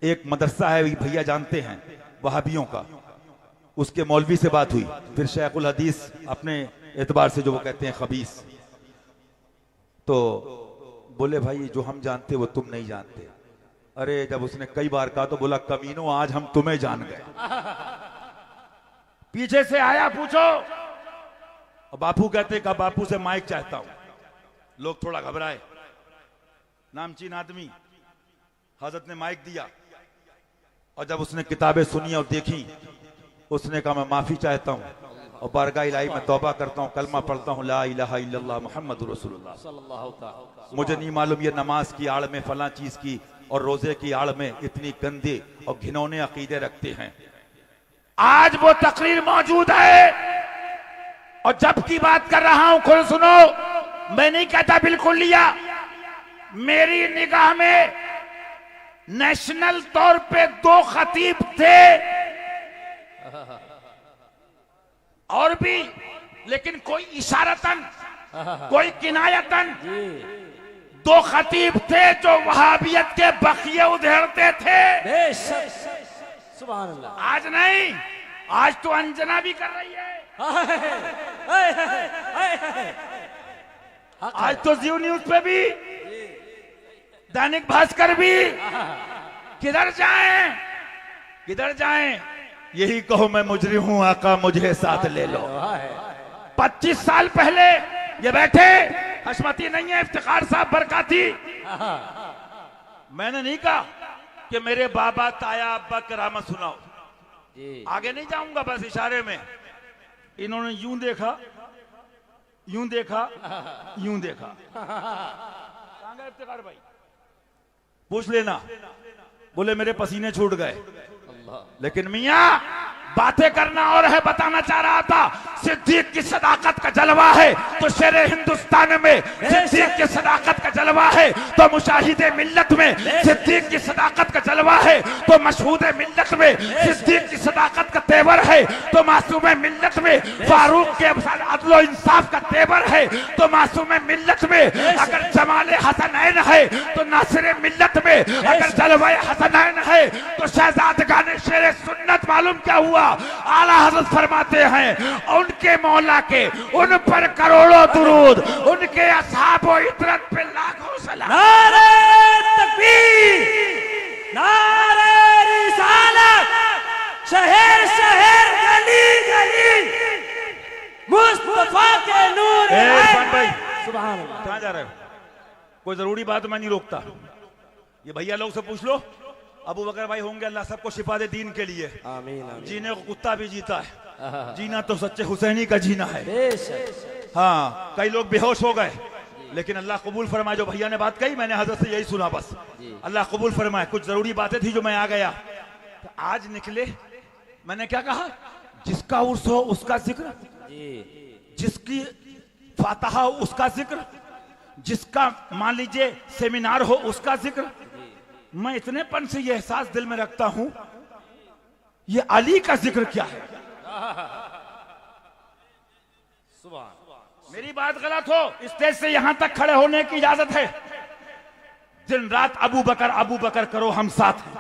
S1: एक मदरसा है, भैया जानते हैं, वहाबियों का, उसके मौलवी से बात हुई। फिर शेखुल हदीस अपने एतबार से जो वो कहते हैं खबीस, तो बोले भाई जो हम जानते वो तुम नहीं जानते। अरे जब उसने कई बार कहा तो बोला कमीनों आज हम तुम्हें जान गए। पीछे से आया, पूछो। और बापू कहते का बापू से माइक चाहता हूं। लोग थोड़ा घबराए, नामचीन आदमी। हजरत ने माइक दिया और जब उसने किताबें सुनी और देखी, उसने कहा मैं माफी चाहता हूं और बारगाह इलाही में तौबा करता हूं, कलमा पढ़ता हूं, ला इलाहा इल्लल्लाह मुहम्मदुर रसूलुल्लाह सल्लल्लाहु अलैहि वसल्लम। मुझे नहीं मालूम ये नमाज की आड़ में फला चीज की और रोजे की आड़ में इतनी गंदे और घिनौने अकीदे रखते हैं। आज वो तकरीर मौजूद है और जब की बात कर रहा हूं, खुद सुनो। मैं नहीं कहता बिल्कुल लिया, मेरी निगाह में नेशनल तौर पे 2 खतीब थे और भी, लेकिन कोई इशारतन, कोई किनायतन 2 खतीब थे जो वहाबियत के बखिए उधेड़ते थे।
S2: बेशक, सुभान अल्लाह।
S1: आज नहीं, आज तो अंजना भी कर रही है, आज तो जियो न्यूज पे भी, दैनिक भास्कर भी। किधर जाएं, किधर जाएं। यही कहो मैं मुजरिम हूं, आका मुझे साथ ले लो। 25 साल पहले ये बैठे, हशमती नहीं है, इफ्तिखार साहब बरकाती। मैंने नहीं कहा कि मेरे बाबा ताया अब्बा करामत सुनाओ, आगे नहीं जाऊंगा, बस इशारे में। इन्होंने यूं देखा, यूं देखा, यूं देखा। कहां गए इफ्तिखार भाई, पूछ लेना। बोले मेरे पसीने छूट गए। लेकिन मियां बातें करना और है, बताना चाह रहा था सिद्दीक की सदाकत का जलवा है तो शेर हिंदुस्तान में, सिद्दीक की सदाकत का जलवा है तो मुशाहिदे मिल्लत में, सिद्दीक की सदाकत का जलवा है तो मशहूदे मिल्लत में, सिद्दीक की सदाकत का तेवर है तो मासूम मिल्लत में, फारूक के अदलो इंसाफ का तेवर है तो मासूम मिल्लत में, अगर जमाले हसनैन है तो नासिर मिल्लत में, अगर जलवाए हसनैन है तो शहजादगाने शेर सुन्नत। मालूम क्या हुआ, आला हज़रत फरमाते हैं उनके मौला के उन पर करोड़ों दुरूद, उनके असहाबो इतरत पे लाखों सलाम।
S2: नारे तकबीर, नारे रिसालत, शहर शहर गली गली मुस्तफा के नूर है। सुभान अल्लाह।
S1: कहां जा रहे हो, कोई जरूरी बात मैं नहीं रोकता। ये भैया लोग से पूछ लो, अबू बकर भाई होंगे, अल्लाह सबको शिफा दे दीन के लिए।
S2: आमीन, आमीन।
S1: जीने को कुत्ता भी जीता है, जीना तो सच्चे हुसैनी का जीना है।
S2: बेशक।
S1: हाँ, कई लोग बेहोश हो गए, लेकिन अल्लाह कबूल फरमाए। जो भैया ने बात कही, मैंने हजरत से यही सुना, बस अल्लाह कबूल फरमाए। कुछ जरूरी बातें थी जो मैं आ गया, तो आज निकले। मैंने क्या कहा, जिसका उर्स हो उसका जिक्र, जिसकी फातहा हो उसका जिक्र, जिसका मान लीजिए सेमिनार हो उसका जिक्र। मैं इतने पन से ये एहसास दिल में रखता हूं, ये अली का जिक्र क्या है। मेरी बात गलत हो, स्टेज से यहां तक खड़े होने की इजाजत है। दिन रात अबू बकर करो हम साथ हैं,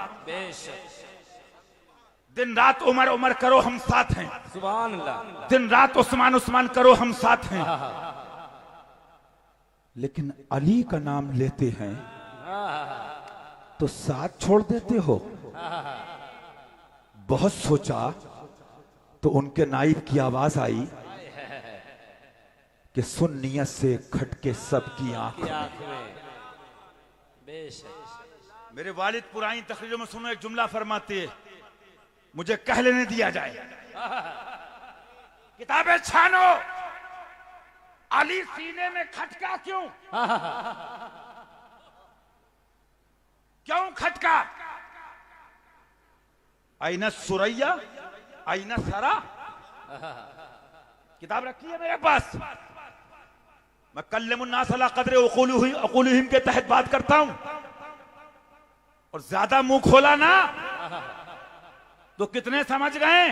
S1: दिन रात उमर करो हम साथ हैं,
S2: सुभान अल्लाह।
S1: दिन रात उस्मान करो हम साथ हैं। लेकिन अली का नाम लेते हैं तो साथ छोड़ देते हो। बहुत सोचा तो उनके नाइब की आवाज आई कि सुन नियत से खटके सबकी आंख में।
S2: बेशक।
S1: मेरे वालिद पुरानी तकरीरों में सुनो, एक जुमला फरमाते हैं, मुझे कह लेने दिया जाए। किताबें छानो, अली सीने में खटका क्यों? क्यों खटका? आईना सुरैया आईना सरा, किताब रखी है मेरे पास। मैं कल्लमुन्नास अला क़द्र उक़ूलिहिम के तहत बात करता हूं, और ज्यादा मुंह खोला ना तो कितने समझ गए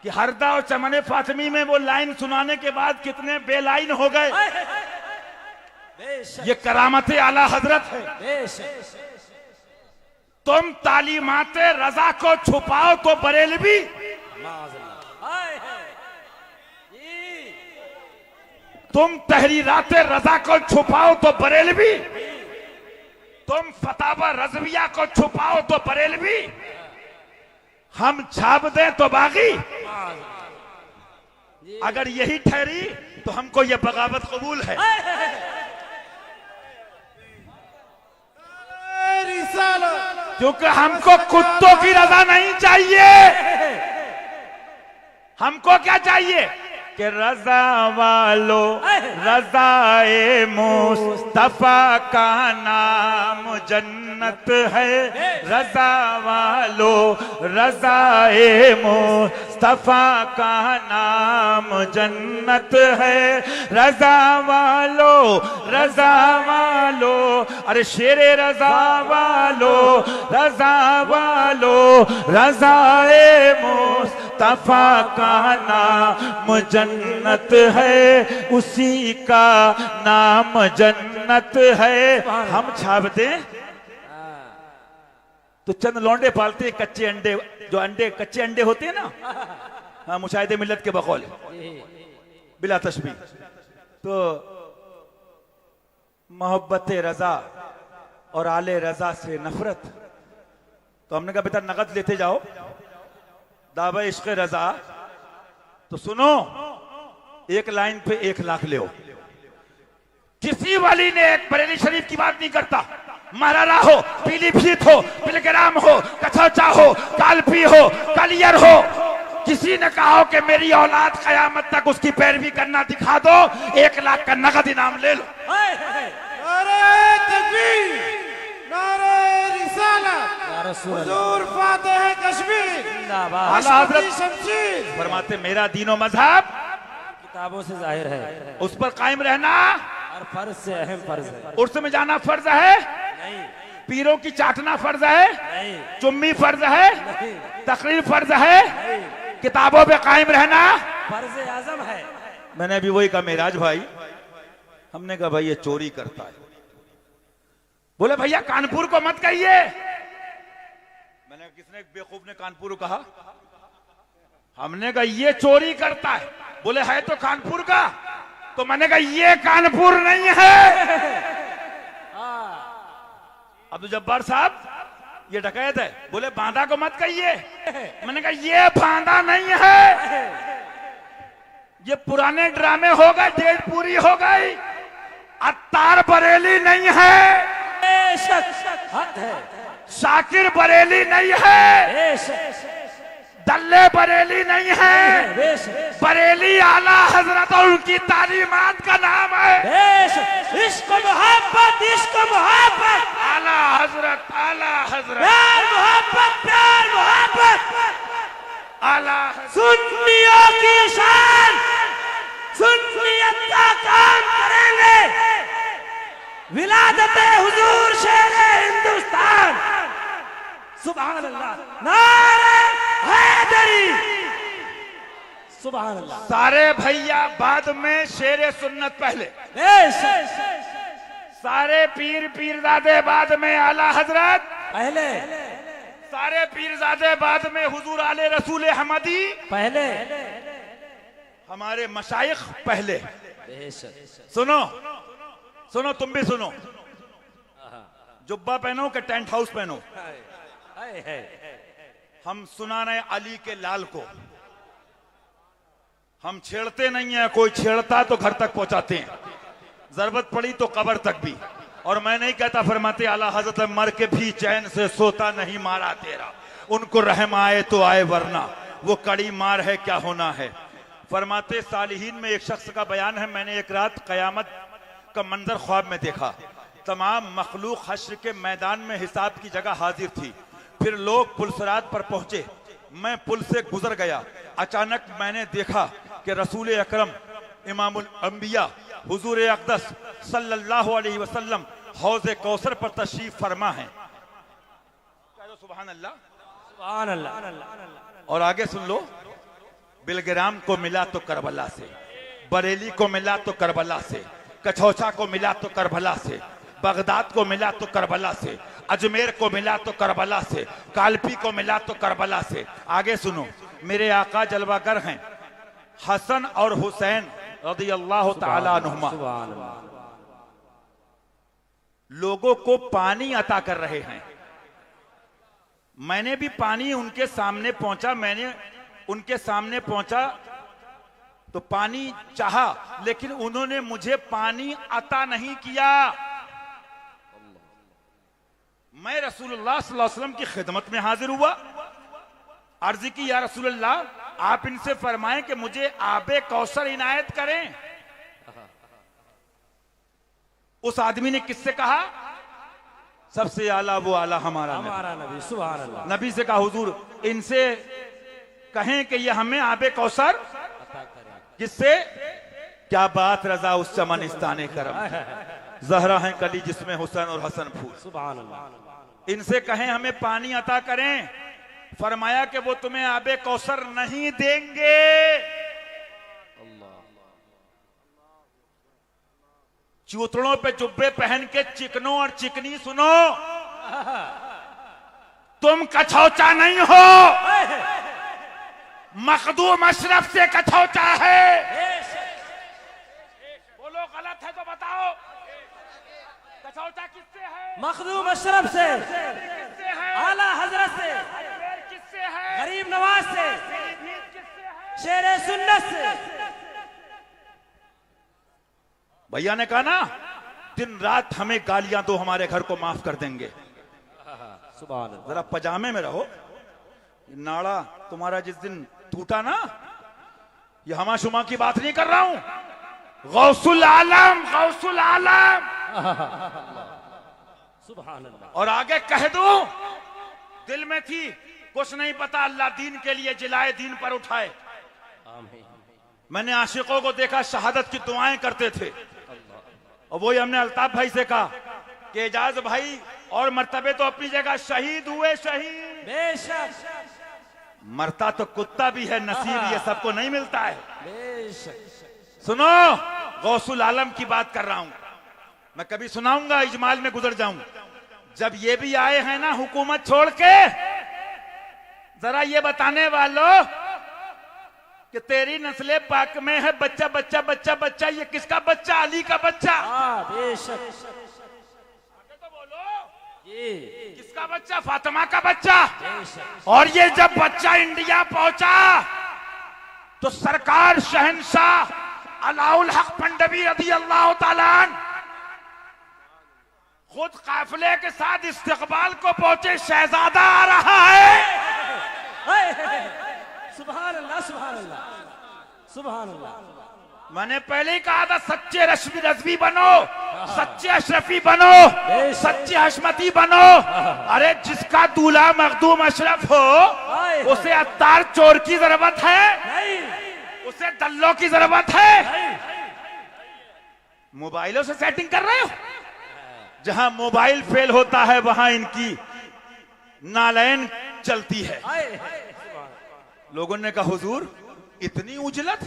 S1: कि हरदा और चमने फातिमी में वो लाइन सुनाने के बाद कितने बेलाइन हो गए। ये करामत आला हजरत है। तुम तालीमाते रजा को छुपाओ तो बरेलवी, तुम तहरीराते रजा को छुपाओ तो बरेलवी, तुम फतावा रजविया को छुपाओ तो बरेलवी, हम छाप दें तो बागी। अगर यही ठहरी तो हमको यह बगावत कबूल है। क्योंकि हमको कुत्तों की रजा नहीं चाहिए। हमको क्या चाहिए कि रजा वालो रजाए मुस्तफा का नाम जन्नत है। रजा वालो रजाए मुस्तफा का नाम जन्नत है। रजा वालो अरे शेरे रजा वालो रजाए मुस्तफा का नाम जन्नत है। उसी का नाम जन्नत है। हम छाप दें तो चंद लौंडे पालते हैं कच्चे अंडे, जो अंडे कच्चे अंडे होते हैं ना, हाँ, मुशाहिदे मिल्लत के बकौल बिला तशबीह। तो मोहब्बत रजा और आले रजा से नफरत। तो हमने कहा बेटा नगद लेते जाओ, दावा इश्क रजा। तो सुनो, एक लाइन पे 1 लाख ले। किसी वली ने एक बरेली शरीफ की बात नहीं करता। महारारा हो, पीलीभीत हो, पिलग्राम हो, कछौचा हो, कालपी हो, कलियर हो, किसी ने कहा हो कि मेरी औलाद कयामत तक उसकी पैरवी करना दिखा दो, 1 लाख का नगद इनाम ले लो।
S3: नारे तकबीर, नारे रिसालत, हुजूर फातिह कश्मीर,
S1: आला हज़रत
S3: शमशीर
S1: फरमाते मेरा दीनो मजहब
S2: किताबों से जाहिर है,
S1: उस पर कायम रहना
S2: और फर्ज से अहम फर्ज है।
S1: उर्स में जाना फर्ज है,
S2: नहीं
S1: पीरों की चाटना फर्ज है,
S2: नहीं
S1: चुम्मी फर्ज है,
S2: नहीं
S1: तकरीर फर्ज है, किताबों पे कायम रहना
S2: फर्ज आजम है।
S1: मैंने अभी वही कहा मेराज भाई, हमने कहा भाई ये चोरी करता है। बोले भैया कानपुर को मत कहिए। मैंने किसने बेवकूफ ने कानपुर को कहा? हमने कहा ये चोरी करता है। बोले है तो कानपुर का। तो मैंने कहा ये कानपुर नहीं है। अब्दुल जब्बार साहब ये डकैत है। बोले बांदा को मत कहिए। मैंने कहा ये बांदा नहीं है, ये पुराने ड्रामे हो गए, डेट पूरी हो गई। अत्तार बरेली नहीं है, शाकिर बरेली नहीं है, दल्ले बरेली नहीं है, बरेली आला हजरत और उनकी तालीमात का नाम है।
S2: इश्क मोहब्बत, इश्क मोहब्बत,
S1: आला हजरत, आला हजरत,
S2: प्यार मोहब्बत, प्यार मोहब्बत,
S1: आला
S2: सुन्नियों की शान, सुन्नियत का काम करेंगे। विलादते हुजूर शेरे हिंदुस्तान, सुभान अल्लाह, नारे हैदरी, सुभान अल्लाह।
S1: सारे भैया बाद में, शेरे सुन्नत पहले, सारे पीर पीरजादे बाद में, आला हजरत
S2: पहले,
S1: सारे पीरजादे बाद में, हुजूर आले रसूल अहमदी
S2: पहले,
S1: हमारे मशाइख पहले। सुनो सुनो, तुम भी सुनो। जुब्बा पहनो कि टेंट हाउस पहनो, हम सुना रहे अली के लाल को। हम छेड़ते नहीं है, कोई छेड़ता तो घर तक पहुंचाते हैं, जरूरत पड़ी तो कब्र तक भी। और मैं नहीं कहता, फरमाते आला हजरत मर के भी चैन से सोता नहीं मारा तेरा, उनको रहम आए तो आए वरना वो कड़ी मार है क्या होना है। फरमाते सालिहीन में एक शख्स का बयान है, मैंने एक रात कयामत का मंजर ख्वाब में देखा। तमाम मखलूक हश्र के मैदान में हिसाब की जगह हाजिर थी। फिर लोग पुलसरात पर पहुंचे, मैं पुल से गुजर गया। अचानक मैंने देखा कि रसूल अकरम इमामुल अंबिया हुजूर अक़दस सल्लल्लाहु अलैहि वसल्लम हौज़े कौसर पर तशरीफ फरमा है। सुभान अल्लाह,
S2: सुभान अल्लाह।
S1: और आगे सुन लो, बिलग्राम को मिला तो करबला से, बरेली को मिला तो करबला से, कछौचा को मिला तो करबला से, बगदाद को मिला तो करबला से, अजमेर को मिला तो करबला से, कालपी को मिला तो करबला से। आगे सुनो, मेरे आका जलवागर हैं हसन और हुसैन रज़ियल्लाहु ताला अन्हुमा, लोगों को पानी अता कर रहे हैं। मैंने भी पानी उनके सामने पहुंचा, मैंने उनके सामने पहुंचा तो पानी चाहा, लेकिन उन्होंने मुझे पानी अता नहीं किया। मैं रसूलुल्लाह सल्लल्लाहु अलैहि वसल्लम की खिदमत में हाजिर हुआ, अर्ज की या रसूलुल्लाह आप इनसे फरमाएं कि मुझे आबे कौसर इनायत करें। उस आदमी ने किससे कहा? सबसे आला वो आला हमारा
S2: नबी। सुभान अल्लाह।
S1: नबी से कहा हुजूर इनसे कहें कि ये हमें आबे कौसर किससे? क्या बात रजा उस चमन इस्ताने करम, जहरा है कली जिसमें हुसैन और हसन फूल।
S2: सुभान अल्लाह।
S1: इनसे कहें हमें पानी अता करें। फरमाया कि वो तुम्हें आबे कौसर नहीं देंगे। चूतड़ों पे जुब्बे पहन के चिकनों और चिकनी सुनो, तुम कछौचा नहीं हो, मखदूम अशरफ से कछौचा है। बोलो गलत है तो बताओ, कछौचा किससे है?
S2: मखदूम अशरफ से,
S1: किससे है?
S2: आला हजरत से,
S1: किससे है?
S2: गरीब नवाज से,
S1: किससे है?
S2: शेरे सुन्नत से।
S1: भैया ने कहा ना, दिन रात हमें गालियां दो, हमारे घर को माफ कर देंगे।
S2: सुभान अल्लाह।
S1: जरा पजामे में रहो। नाड़ा तुम्हारा जिस दिन टूटा ना, ये हमा शुमा की बात नहीं कर रहा हूं, गौसुल आलम, गौसुल आलम।
S2: सुभान अल्लाह।
S1: और आगे कह दूं, दिल में थी कुछ नहीं पता, अल्लाह दीन के लिए जिलाए दीन पर उठाए। मैंने आशिकों को देखा शहादत की दुआएं करते थे, और वही हमने अल्ताफ भाई से कहा कि एजाज भाई और मर्तबे तो अपनी जगह, शहीद हुए शहीद।
S2: बेशक।
S1: मरता तो कुत्ता भी है, नसीब ये सबको नहीं मिलता है।
S2: बेशक।
S1: सुनो, गौसुल आलम की बात कर रहा हूं मैं, कभी सुनाऊंगा इजमाल में गुजर जाऊं। जब ये भी आए हैं ना हुकूमत छोड़ के, जरा ये बताने वालों कि तेरी नस्ले पाक में है बच्चा बच्चा बच्चा बच्चा, ये किसका बच्चा? अली का बच्चा।
S2: बेशक।
S1: आगे तो बोलो,
S2: ये
S1: किसका बच्चा? फातिमा का बच्चा।
S2: बेशक।
S1: और ये जब बच्चा इंडिया पहुंचा तो सरकार शहंशाह अलाउल हक पंडवी रज़ियल्लाहु ताला अन्हु खुद काफिले के साथ इस्तकबाल को पहुंचे, शहजादा आ रहा है।
S2: सुभान अल्लाह, सुभान अल्लाह, सुभान अल्लाह।
S1: मैंने पहले ही कहा था, सच्चे रश्मी बनो, सच्चे अशरफी बनो, सच्चे हशमती बनो। अरे जिसका दूल्हा मखदूम अशरफ हो, उसे अत्तार चोर की जरूरत है
S2: नहीं,
S1: उसे दल्लों की जरूरत है। मोबाइलों से सेटिंग कर रहे हो? जहां मोबाइल फेल होता है वहां इनकी नालैन चलती है। लोगों ने कहा हुजूर इतनी उजलत,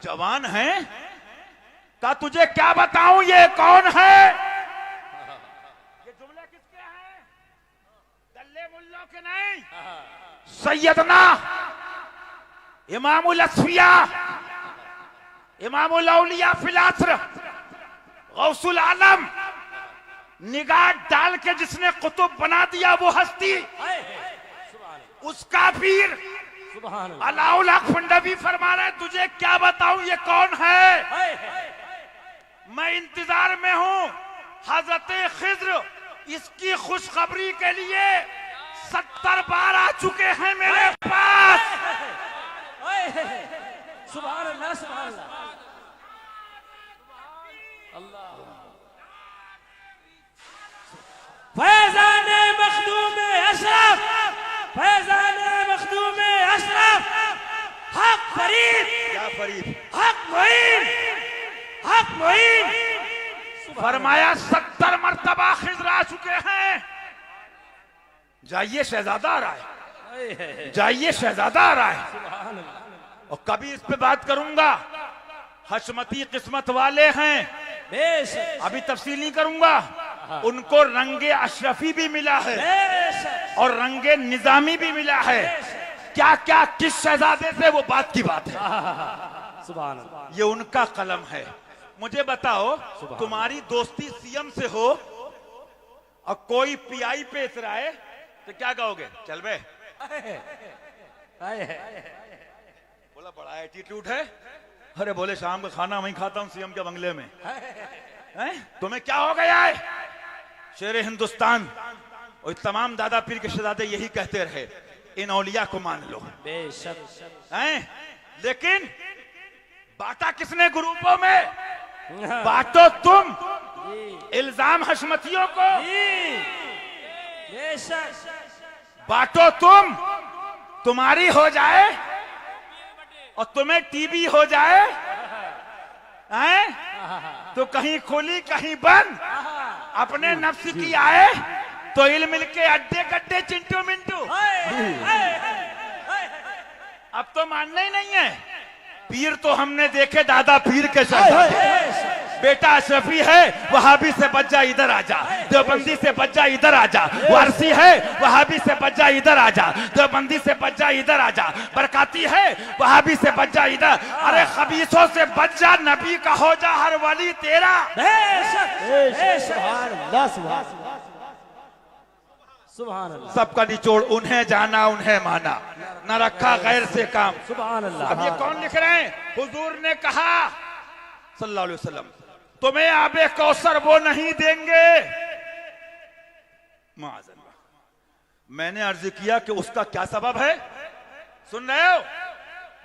S1: जवान है का तुझे क्या बताऊं ये कौन है? ये जुमले किसके हैं? दल्ले मुल्लों के नहीं। सैयदना इमामुल अस्फिया, इमामुल औलिया फिल अस्र, गौसुल आलम, निगाह डाल के जिसने कुतुब बना दिया वो हस्ती, उसका पीर अलाउल हक पंडवी फरमा रहे, तुझे क्या बताऊं ये कौन है? मैं इंतजार में हूं, हजरत खिज्र इसकी खुशखबरी के लिए 70 बार आ चुके हैं मेरे पास।
S2: सुभान अल्लाह, सुभान अल्लाह। फैजान मखदूम अशरफ, फैजान मखदूम अशरफ, हक फरीद,
S1: क्या फरीद?
S2: हक मोइन, हक मोइन।
S1: फरमाया 70 मर्तबा खिज्र आ चुके हैं। जाइए शहजादा आ रहा है, जाइए शहजादा आ रहा है। और कभी इस पे बात करूंगा। हशमती किस्मत वाले हैं, अभी तफसील नहीं करूंगा। उनको रंगे अशरफी भी मिला है और रंगे निजामी भी मिला है। क्या क्या किस शहजादे से, वो बात की बात है।
S2: सुभान अल्लाह।
S1: ये उनका कलम है। मुझे बताओ, तुम्हारी दोस्ती सीएम से हो और कोई पीआई पे इतराए तो क्या कहोगे? चल बे, बोला बड़ा एटीट्यूड है। अरे बोले शाम का खाना वहीं खाता हूं सीएम के बंगले में। तुम्हें क्या हो गया है? शेर हिंदुस्तान और तमाम दादा पीर के शहजादे यही कहते रहे, इन औलिया को मान लो।
S2: बेशक।
S1: लेकिन बांटा किसने ग्रुपों में? बांटो तुम इल्जाम हशमतियों को, बांटो तुम, तुम्हारी हो जाए और तुम्हें टीबी हो जाए, तो कहीं खुली कहीं बंद, अपने नफ्स की आए तो इल मिल के अड्डे कड्डे चिंटू मिंटू। अब तो मानना ही नहीं है। पीर तो हमने देखे दादा पीर के साथ। बेटा अशरफी है, वहाबी से बच जा इधर आजा, देवबंदी से बच जा इधर आजा, वारसी है वहाबी से बच जा इधर आजा, देवबंदी से बच जा इधर आजा, बरकाती है वहाबी से बच जा इधर। अरे खबीसों से बच जा, नबी का हो जा हर वली तेरा।
S2: सुभान अल्लाह।
S1: सबका निचोड़ उन्हें जाना उन्हें माना, न रखा गैर से काम।
S2: सुभान अल्लाह।
S1: अब ये कौन लिख रहे हैं? हुजूर ने कहा सल्लल्लाहु अलैहि वसल्लम, तुम्हें आबे कौसर वो नहीं देंगे। माअज़ल्लाह। मैंने अर्ज किया कि उसका क्या सबब है? सुन रहे हो?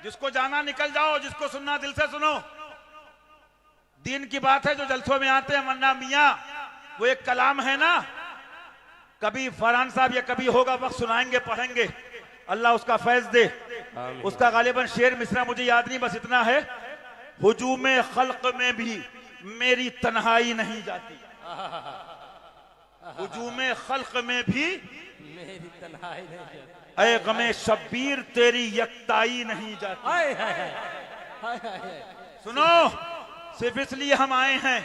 S1: जिसको जाना निकल जाओ, जिसको सुनना दिल से सुनो। दीन की बात है जो जलसों में आते हैं, मन्ना मियां वो एक कलाम है ना, कभी फरहान साहब या कभी होगा वक्त सुनाएंगे, पढ़ेंगे। अल्लाह उसका फैज दे। उसका गालिबन शेर मिसरा मुझे याद नहीं, बस इतना है, हुजूमे खल्क में भी मेरी तन्हाई नहीं जाती, हुजूमे खल्क में भी
S2: मेरी तन्हाई नहीं,
S1: ऐ गमे शब्बीर तेरी यकताई नहीं जाती। सुनो, सिर्फ इसलिए हम आए हैं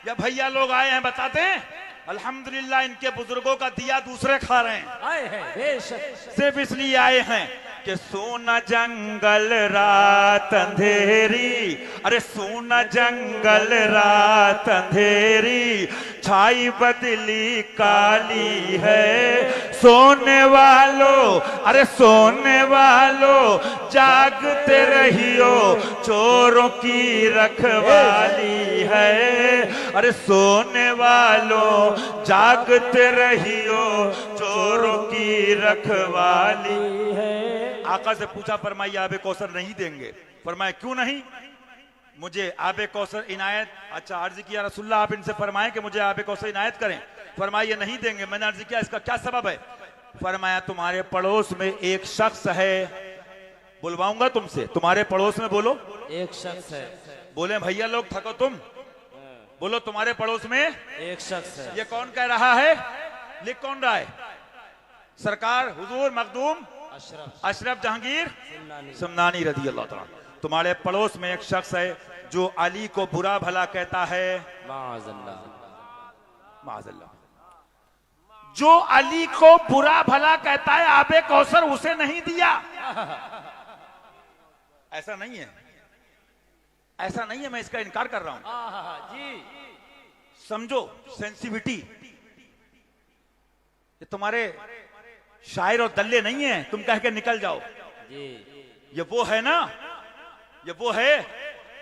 S1: या भैया लोग आए हैं, बताते हैं अल्हम्दुलिल्लाह इनके बुजुर्गों का दिया दूसरे खा रहे हैं। सिर्फ इसलिए आए हैं कि सोना जंगल रात अंधेरी, अरे सोना जंगल रात अंधेरी, छाई बदली काली है। सोने वालों, अरे सोने वालों जागते रहियो, चोरों की रखवाली है। अरे सोने वालों जागते रहियो, चोरों की रखवाली है। आका से पूछा, फरमाइए आबे कौसर नहीं देंगे। फरमाया क्यों नहीं? मुझे आबे कौसर इनायत। अच्छा, अर्ज किया रसूलुल्लाह आप इनसे फरमाएं कि मुझे आबे कौसर इनायत करें। फरमाइए नहीं देंगे। मैंने अर्ज किया इसका क्या सबब है? फरमाया तुम्हारे पड़ोस में एक शख्स है, बुलवाऊंगा तुमसे, तुम्हारे पड़ोस में बोलो
S2: एक शख्स है।
S1: बोले भैया लोग थको तुम, बोलो तुम्हारे पड़ोस में
S2: एक शख्स है।
S1: ये कौन कह रहा है? लिख कौन रहा है? सरकार हुजूर मखदूम अशरफ जहांगीर समनानी रज़ी अल्लाह तआला। तुम्हारे पड़ोस में एक शख्स है जो अली को बुरा भला कहता है।
S2: माअज़ल्लाह,
S1: माअज़ल्लाह। जो अली को बुरा भला कहता है, आबे कौसर उसे नहीं दिया। ऐसा नहीं है, ऐसा नहीं है, मैं इसका इनकार कर रहा हूं
S2: जी।
S1: समझो सेंसिटिविटी। ये तुम्हारे शायर और दल्ले नहीं है तुम कह के निकल जाओ
S2: जी।
S1: ये वो है ना, ये वो है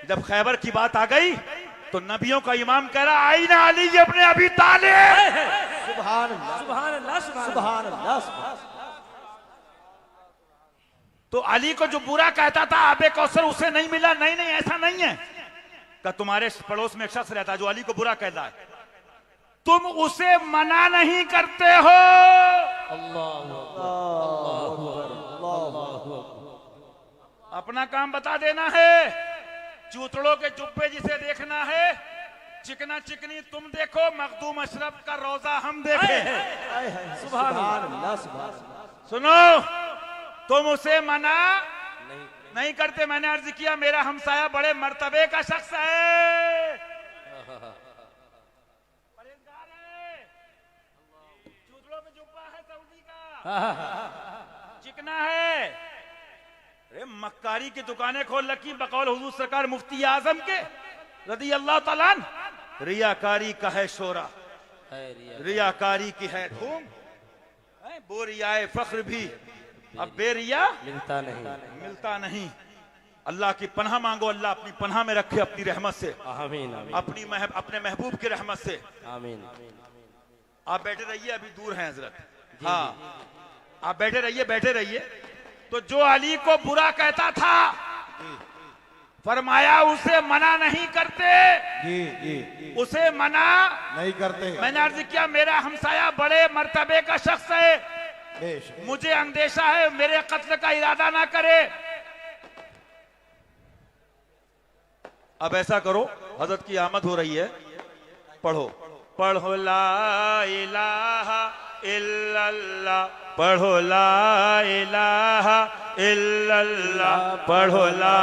S1: जब खैबर की बात आ गई तो नबियों का इमाम कह रहा आई ना अली अपने अभी तालिब।
S2: सुभान अल्लाह, सुभान अल्लाह, सुभान अल्लाह।
S1: तो अली को जो बुरा कहता था आबे कौसर उसे नहीं मिला, नहीं नहीं ऐसा नहीं है। का तुम्हारे पड़ोस में एक शख्स रहता है जो अली को बुरा कहता है, तुम उसे मना नहीं करते हो। अपना काम बता देना है, चूतड़ों के जुब्बे जिसे देखना है, चिकना चिकनी तुम देखो, मखदूम अशरफ का रोजा हम देखें।
S2: सुभान अल्लाह, सुभान।
S1: सुनो, तुम उसे मना नहीं करते। मैंने अर्ज किया मेरा हमसाया बड़े मर्तबे का शख्स है, परहेजगार है, चूतड़ों में जुब्बा है सऊदी का, चिकना है। अरे मक्कारी की दुकानें खोल रखी बकौल हुजूर सरकार मुफ्ती आजम के रदी अल्लाह ताला अन्हु। रियाकारी का है शोरा, रियाकारी की है धूम, बोरियाए फख्र भी अब बेरिया मिलता नहीं। अल्लाह की पनाह मांगो, अल्लाह अपनी पनाह में रखे अपनी रहमत से, आमीन। अपने महबूब की रहमत से, आमीन। आप बैठे रहिए, अभी दूर हैं हजरत। हाँ, आप बैठे रहिए। तो जो अली को बुरा कहता था, फरमाया उसे मना नहीं करते, उसे मना नहीं करते। मैंने अर्ज किया मेरा हमसाया बड़े मर्तबे का शख्स है, मुझे अंदेशा है मेरे कत्ल का इरादा ना करे। अब ऐसा करो, हजरत की आमद हो रही है, पढ़ो ला इलाहा इल्लल्लाह, पढ़ो ला इलाहा इल्लल्लाह, पढ़ो ला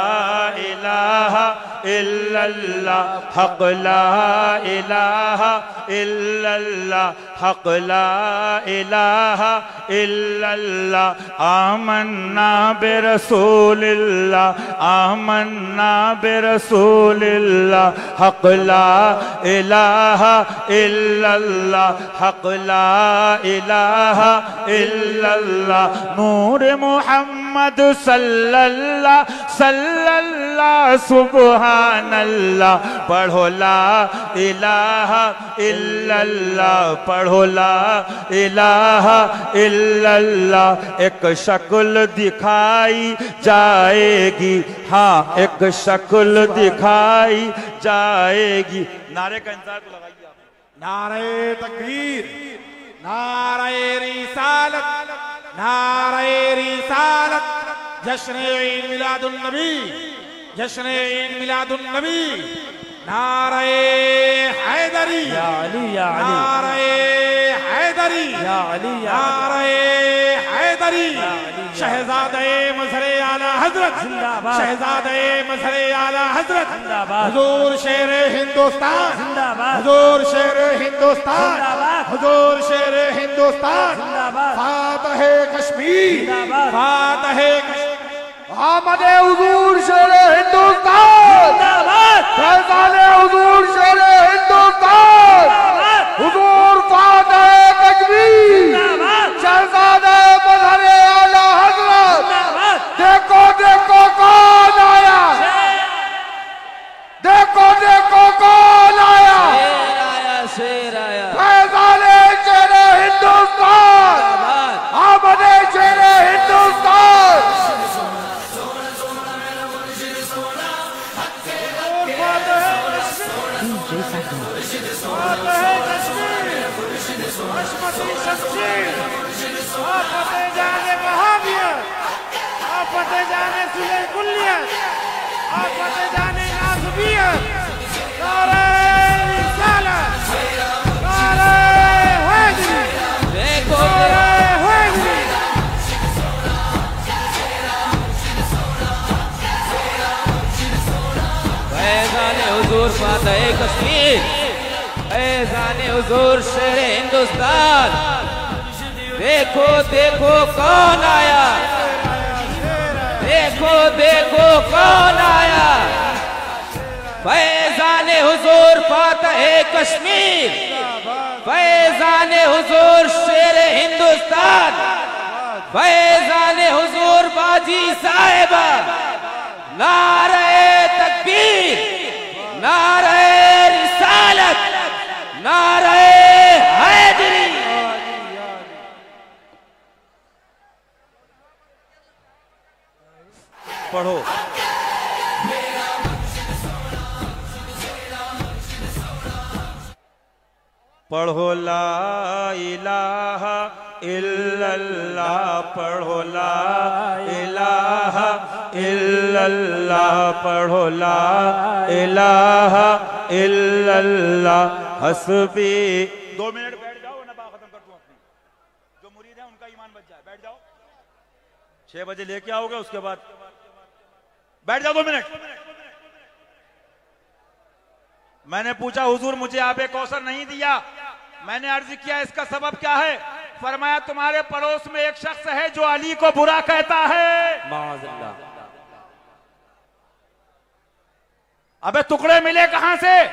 S1: इलाहा इल्लल्लाह, हक ला इलाहा इल्लल्लाह, हक ला इलाहा इल्लल्लाह, आमन्ना बिरसूलिल्लाह, आमन्ना बिरसूलिल्लाह, हक ला इलाहा इल्लल्लाह, हक ला इलाहा इल्लल्लाह, नूर मोहम्मद सल्लल्लाह सल्लल्लाह सुब्हानल्लाह, पढ़ो ला इलाहा इल्लल्लाह, पढ़ो ला इलाहा इल्लल्लाह। एक शक्ल दिखाई जाएगी, हाँ एक शक्ल दिखाई जाएगी। नारे का इंतजार तो लगाइए आप।
S3: नारे तकबीर, नारे रिसालत, नारे रिसालत, जश्न ईद मिलादुन नबी, जश्न ईद मिलादुन नबी, नारे हैदरी या अली, या अली, नारे हैदरी या अली, नारे हैदरी, शहजादे मजहरे आला हजरत जिंदाबाद, शहजादे मजहरे आला हजरत जिंदाबाद, हुजूर शेर हिंदुस्तान जिंदाबाद, हुजूर शेर हिंदुस्तान जिंदाबाद, हुजूर शेर हिंदुस्तान जिंदाबाद, फातह कश्मीर जिंदाबाद, फातह आमदे हुजूर शेर हिंदुस्तान जिंदाबाद, फैज़ाने हुजूर शेर हिंदुस्तान जिंदाबाद, हुजूर फातह कश्मीर जिंदाबाद, शहजादे मजहरे आला हजरत जिंदाबाद। देखो देखो कौन आया, देखो देखो कौन आया, शेर आया, फैज़ाने शेर हिंदुस्तान जिंदाबाद, आमदे शेर हिंदुस्तान। जाने वहाबियत, आफत जाने सुले कुल्लियत, आफत जाने नासबियत, नारे रिसालत, नारे हैदरी, नारे हैदरी।
S4: फैज़ाने हुजूर फातह कश्मीर, फैज़ाने हुजूर शेर हिंदुस्तान। देखो देखो कौन आया, देखो देखो कौन आया, फैज़ाने हुजूर फातह कश्मीर, फैज़ाने हुजूर शेर हिंदुस्तान, फैज़ाने हुजूर बाजी साहिबा। नारे तकबीर, नारे नारे हैदरी।
S1: पढ़ो। पढ़ो ला इलाहा इल्लल्लाह, पढ़ो ला इलाहा इल्लल्लाह, पढ़ो ला इलाहा इल्लल्लाह हस्बी। 2 मिनट बैठ जाओ ना, बात खत्म कर दूं अपनी। जो मुरीद है उनका ईमान बच जाए, बैठ जाओ। 6 बजे लेके आओगे, उसके बाद बैठ जाओ 2 मिनट। मैंने पूछा हुजूर मुझे आबे कौसर नहीं दिया, मैंने अर्ज किया इसका सबब क्या है? फरमाया तुम्हारे पड़ोस में एक शख्स है जो अली को बुरा कहता है।
S2: माज़अल्लाह।
S1: अबे टुकड़े मिले कहां से?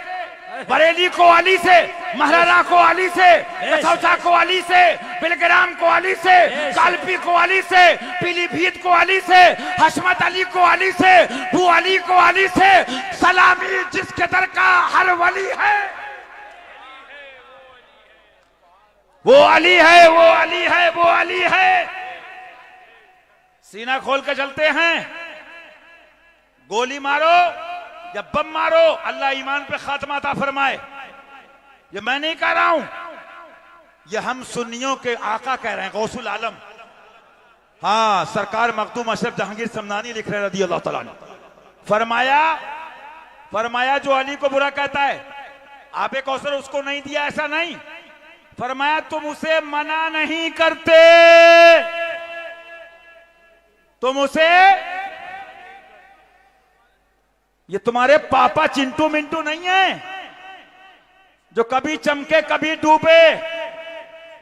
S1: बरेली को अली से, महराना को अली से, कसौसा को अली से, बिलग्राम को अली से, कालपी को अली से, पीलीभीत को अली से, हशमत अली को अली से, भू अली को अली से। सलामी जिसके दर का हर वली है, वो अली है, वो अली है, वो अली है। सीना खोल के चलते हैं। गोली मारो या बम मारो, अल्लाह ईमान पे खात्मा अता फरमाए। ये मैं नहीं कह रहा हूं, ये हम सुन्नियों के आका कह रहे हैं, गौसुल आलम। हाँ, सरकार मखदूम अशरफ जहांगीर समनानी लिख रहे हैं रज़ी अल्लाह तआला अन्हु। फरमाया जो अली को बुरा कहता है, आबे कौसर उसको नहीं दिया, ऐसा नहीं। फरमाया तुम उसे मना नहीं करते, तुम उसे, ये तुम्हारे पापा चिंटू मिंटू नहीं है जो कभी चमके कभी डूबे।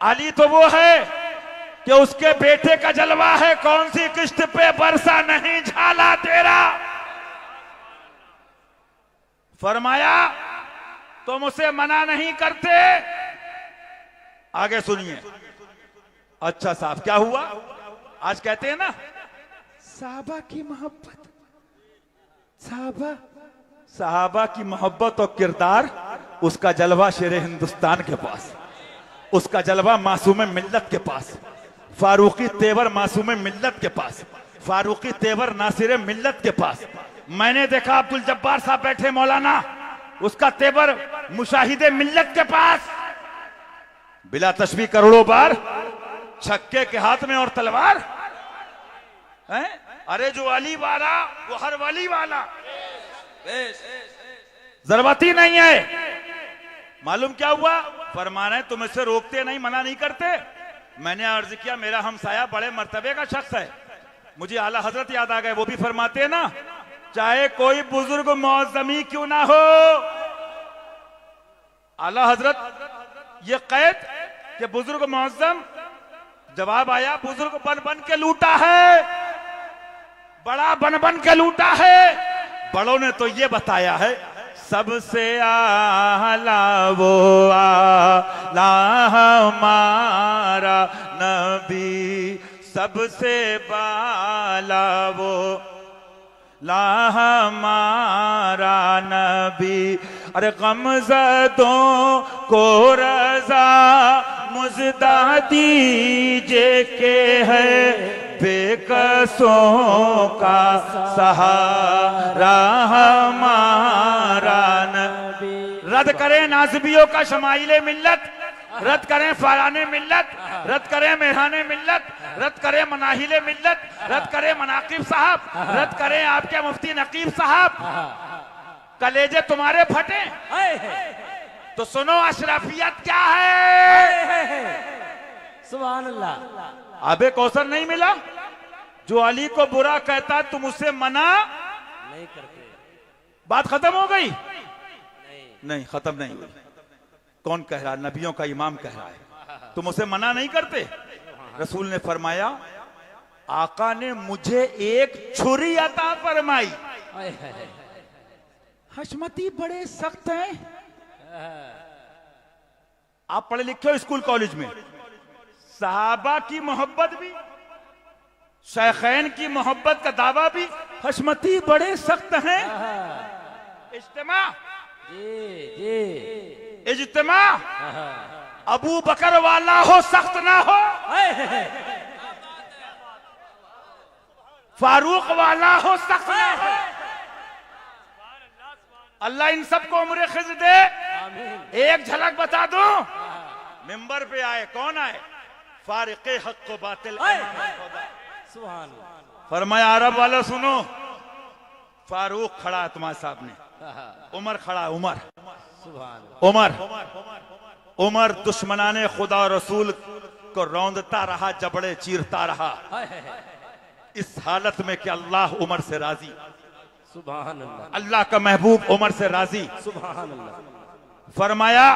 S1: अली तो वो है कि उसके बेटे का जलवा है, कौन सी किश्त पे बरसा नहीं झाला तेरा। फरमाया तुम उसे मना नहीं करते। आगे सुनिए। अच्छा साहब क्या हुआ? आज कहते हैं ना साहबा की मोहब्बत, साहबा की मोहब्बत और किरदार, उसका जलवा शेरे हिंदुस्तान के पास, उसका जलवा मासूम मिल्लत के पास, फारूकी तेवर मासूम मिल्लत के पास, फारूकी तेवर नासिर मिल्लत के पास। मैंने देखा अब्दुल जब्बार साहब बैठे मौलाना, उसका तेवर मुशाहिदे मिल्लत के पास। बिला तशबीह करोड़ों बार छक्के के हाथ में और तलवार है। अरे जो अली वाला वो हर वली वाला, जरूरत ही नहीं है। मालूम क्या हुआ? फरमाना है तुम इससे रोकते नहीं, मना नहीं करते। मैंने अर्ज किया मेरा हमसाया बड़े मर्तबे का शख्स है, मुझे आला हजरत याद आ गए। वो भी फरमाते हैं ना, चाहे कोई बुजुर्ग मौजमी क्यों ना हो, आला हजरत ये कैद कि बुजुर्ग मौजम। जवाब आया बुजुर्ग बन बन के लूटा है, बड़ा बन बन के लूटा है। बड़ों ने तो ये बताया है सबसे आला वो आला हमारा नबी, सबसे बाला वो ला हमारा नबी। अरे गमज़दों को रज़ा मुज़दा दीजिए के है बेकसों का सहारा हमारा नबी। रद्द करें नाज़बियों का शमाइले मिल्लत, रद्द करें फाराने मिल्लत, रद्द करें मेहराने मिल्लत, रद्द करें मनाहिले मिल्लत, रद्द करें मनाकिब साहब, रद्द करें आपके मुफ्ती नकीब साहब। कलेजे तुम्हारे फटे तो सुनो अशरफियत क्या है।
S2: सुभान अल्लाह।
S1: आबे कौसर नहीं मिला, जो अली को बुरा कहता तुम उसे मना
S2: नहीं करते।
S1: बात खत्म हो गई? नहीं खत्म नहीं हुई। कौन कह रहा? नबियों का इमाम कह रहा है तुम उसे मना नहीं करते। रसूल ने फरमाया आका ने मुझे एक छुरी अता फरमाई। हशमती बड़े सख्त हैं। आप पढ़े लिखे हो स्कूल कॉलेज में। सहाबा की मोहब्बत भी, शेखैन की मोहब्बत का दावा भी, हशमती बड़े सख्त हैं। इज्तिमा
S2: जी जी
S1: इज्तिमा अबू बकर वाला हो, सख्त ना हो। फारूक वाला हो, सख्त ना हो। अल्लाह इन सबको उम्र खिज दे। एक झलक बता दो, मिंबर पे आए, कौन आए? फारिक़े हक को बातिल
S2: सुभान
S1: फरमाया अरब वाला सुनो, फारूक खड़ा है तुम्हारे सामने, उमर खड़ा है, उमर उमर उमर दुश्मनाने खुदा और रसूल को रौंदता रहा, जबड़े चीरता रहा, इस हालत में कि अल्लाह उमर से राजी,
S2: सुभान अल्लाह,
S1: अल्लाह का महबूब उमर से राजी।
S2: सुभान अल्लाह।
S1: फरमाया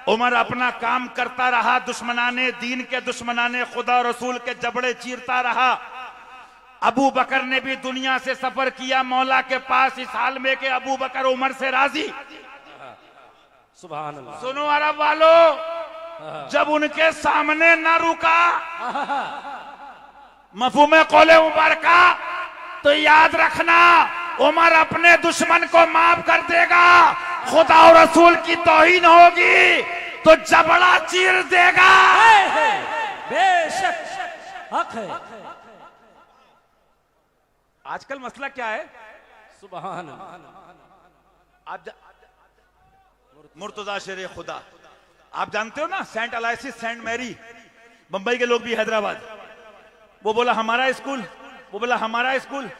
S1: उमर अपना काम करता रहा, दुश्मनाने दीन के दुश्मनाने खुदा और रसूल के जबड़े चीरता रहा। अबू बकर ने भी दुनिया से सफर किया मौला के पास, इस हाल में कि अबू बकर उमर से राजी।
S2: सुभान अल्लाह।
S1: सुनो अरब वालों, जब उनके सामने न रुका मफहूम कौले उमर का, तो याद रखना उमर अपने दुश्मन को माफ कर देगा, खुदा और रसूल की तौहीन होगी तो जबड़ा चीर देगा।
S2: बेशक हक है।
S1: आजकल मसला क्या है?
S2: सुभान
S1: आप मुर्तजा शेर खुदा, आप जानते हो ना, सेंट अलाइसिस सेंट मैरी, बंबई के लोग भी, हैदराबाद, वो बोला हमारा स्कूल, वो बोला हमारा स्कूल।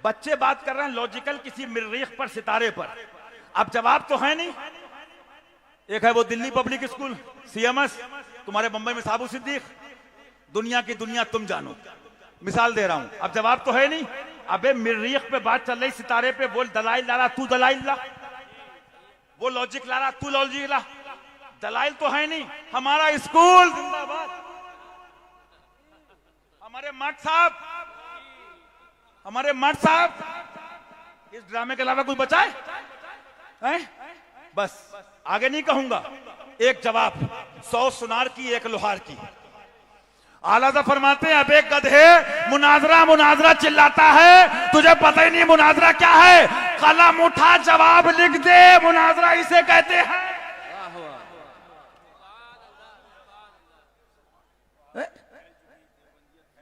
S1: बच्चे बात कर रहे हैं लॉजिकल किसी मरीख पर, सितारे पर, अब जवाब तो है नहीं। एक है वो दिल्ली पब्लिक स्कूल CMS, तुम्हारे बंबई में साबू सिद्दीक, दुनिया की दुनिया तुम जानो, मिसाल दे रहा हूं, अब जवाब तो है नहीं। अबे मरीख पे बात चल रही, सितारे पे बोल, दलाइल ला रहा तू, दलाइल ला, वो लॉजिक ला रहा तू, लॉजिक ला, दलाइल तो है नहीं। हमारा स्कूल जिंदाबाद, हमारे मठ साहब, हमारे मठ साहब, इस ड्रामे के अलावा कोई बचा है? बस आगे नहीं कहूंगा। एक जवाब 100 सुनार की, एक लोहार की। आला फरमाते हैं, अब एक गधे मुनाजरा मुनाजरा चिल्लाता है, तुझे पता ही नहीं मुनाजरा क्या है, कलम उठा जवाब लिख दे, मुनाजरा इसे कहते हैं।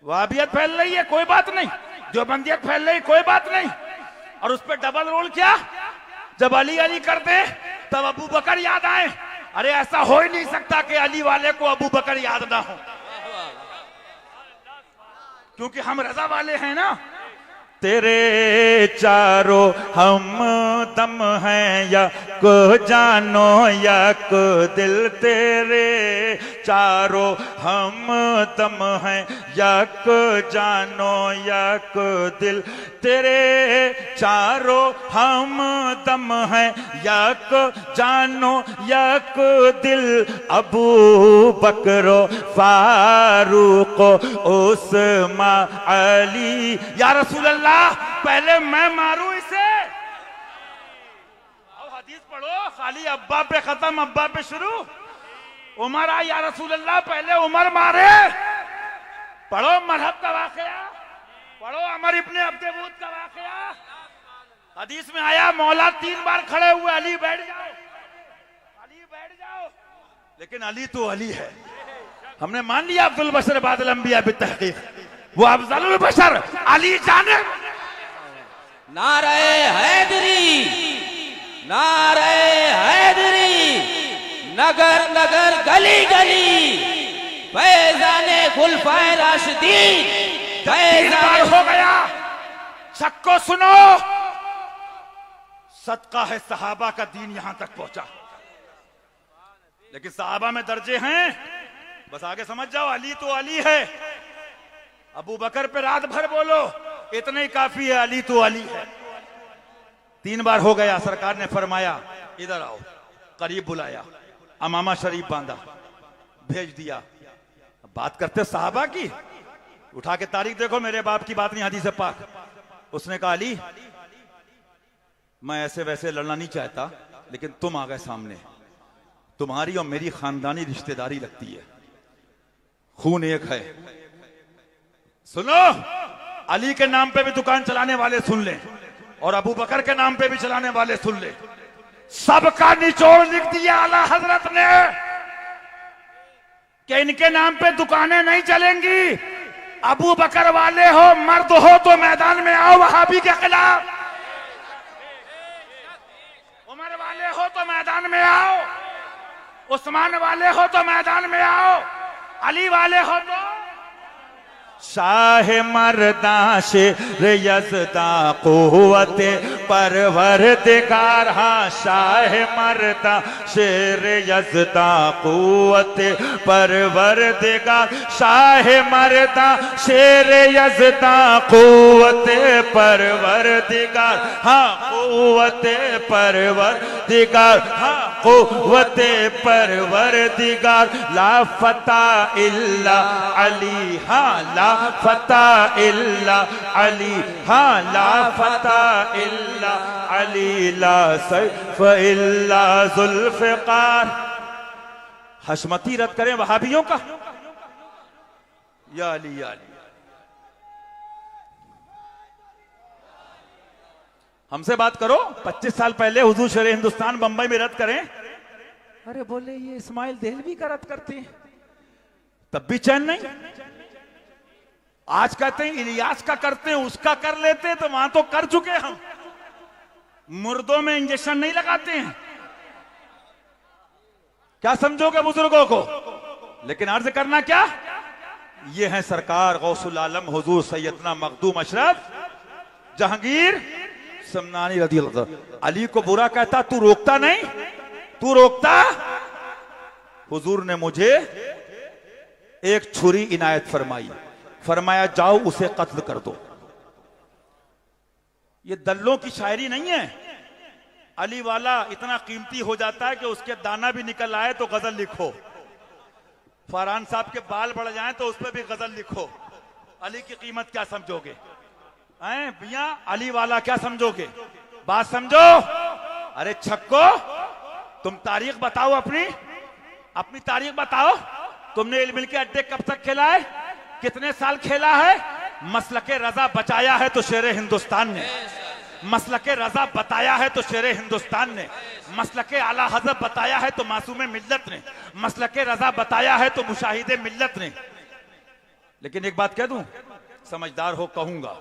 S1: वाबियत फैल रही है, कोई बात नहीं, जो बंदियत फैल रही, कोई बात नहीं, और उस पर डबल रोल क्या? जब अली अली करते तब अबू बकर याद आए। अरे ऐसा हो ही नहीं सकता कि अली वाले को अबू बकर याद ना हो, क्योंकि हम रजा वाले हैं ना। तेरे चारों हम दम हैं, या को जानो या को दिल, तेरे चारों हम दम हैं, या को जानो या को दिल, तेरे चारों हम दम हैं, या को जानो या को दिल, अबू बकरो फारूक उस्मा अली। या रसूल अल्लाह, पहले मैं मारूं इसे? और हदीस पढ़ो, खाली अब्बा पे खत्म, अब्बा पे शुरू। उमर आ, या रसूल अल्लाह पहले उमर मारे। पढ़ो मरहब का वाकया, पढ़ो अमर इब्ने अब्दुवूद का वाकया। हदीस में आया मौला 3 बार खड़े हुए, अली बैठ जाओ, अली बैठ जाओ, लेकिन अली तो अली है। हमने मान लिया अब्दुल बशर बादल अंबिया बितहकीक, वो अफजलुल बशर अली जाने।
S4: नारे हैदरी, नारे हैदरी, नगर नगर गली गली, फैजाने खुलफाए राशिदीन, फैजान
S1: हो गया। सबको सुनो, सदका है सहाबा का दीन यहां तक पहुंचा, लेकिन सहाबा में दर्जे हैं, बस आगे समझ जाओ, अली तो अली है। अबू बकर पे रात भर बोलो, इतना ही काफी है, अली तो अली है। 3 बार हो गया, सरकार ने फरमाया इधर आओ, करीब बुलाया, अमामा शरीफ बांधा, भेज दिया। बात करते सहाबा की, उठा के तारीख देखो, मेरे बाप की बात नहीं, हदीस पाक। उसने कहा अली, मैं ऐसे वैसे लड़ना नहीं चाहता, लेकिन तुम आ गए सामने, तुम्हारी और मेरी खानदानी रिश्तेदारी लगती है, खून एक है। सुनो, अली के नाम पे भी दुकान चलाने वाले सुन ले, और अबू बकर के नाम पे भी चलाने वाले सुन ले। सबका निचोड़ लिख दिया आला हजरत ने कि इनके नाम पे दुकानें नहीं चलेंगी। अबू बकर वाले हो, मर्द हो तो मैदान में आओ वहाबी के खिलाफ। उमर वाले हो तो मैदान में आओ, उस्मान वाले हो तो मैदान में आओ, अली वाले हो तो। शाह मर्दा शेर यज़दा क़ुव्वते परवरदिगार, हाँ शाह मर्दा शेर यज़दा क़ुव्वते परवरदिगार, शाह मर्दा शेर यज़दा क़ुव्वते परवरदिगार, हाँ क़ुव्वते परवरदिगार, हाँ क़ुव्वते परवरदिगार। ला फता इल्ला अली, हाँ ला फता इल्ला अली, हाँ ला फता इल्ला अली, ला सैफ इल्ला जुल्फ़िकार। हशमती रद्द करें वहाबियों का, या अली या अली। हमसे बात करो, 25 साल पहले हुजूर शेर हिंदुस्तान बंबई में रद्द करें। अरे बोले ये इस्माइल देहलवी का रद्द करते हैं, तब भी चैन नहीं। आज कहते हैं इलियास का करते हैं, उसका कर लेते हैं, तो वहां तो कर चुके हम। मुर्दों में इंजेक्शन नहीं लगाते हैं। क्या समझोगे बुजुर्गों को? लेकिन अर्ज करना क्या, ये है सरकार गौसुल आलम हुजूर सैयदना मखदूम अशरफ जहांगीर समनानी रज़ियल्लाहु अन्हु। अली को बुरा कहता, तू रोकता नहीं, तू रोकता। हुजूर ने मुझे एक छुरी इनायत फरमाई, फरमाया जाओ उसे कत्ल कर दो। ये दल्लों की शायरी नहीं है। अली वाला इतना कीमती हो जाता है कि उसके दाना भी निकल आए तो गजल लिखो, फरहान साहब के बाल बढ़ जाएं तो उस पर भी गजल लिखो। अली की कीमत क्या समझोगे? हैं भैया, अली वाला क्या समझोगे? बात समझो। अरे छक्को, तुम तारीख बताओ, अपनी तारीख बताओ। तुमने इल्म के अड्डे कब तक खेला है? कितने साल खेला है? मसलके रजा बचाया है तो शेर हिंदुस्तान ने, मसलके रजा बताया है तो शेर हिंदुस्तान ने, मसलके आला हज़रत बताया है तो मासूम मिल्लत ने, मसलके रजा बताया है तो मुशाहिदे मिल्लत ने। लेकिन एक बात कह दूं, समझदार हो कहूंगा,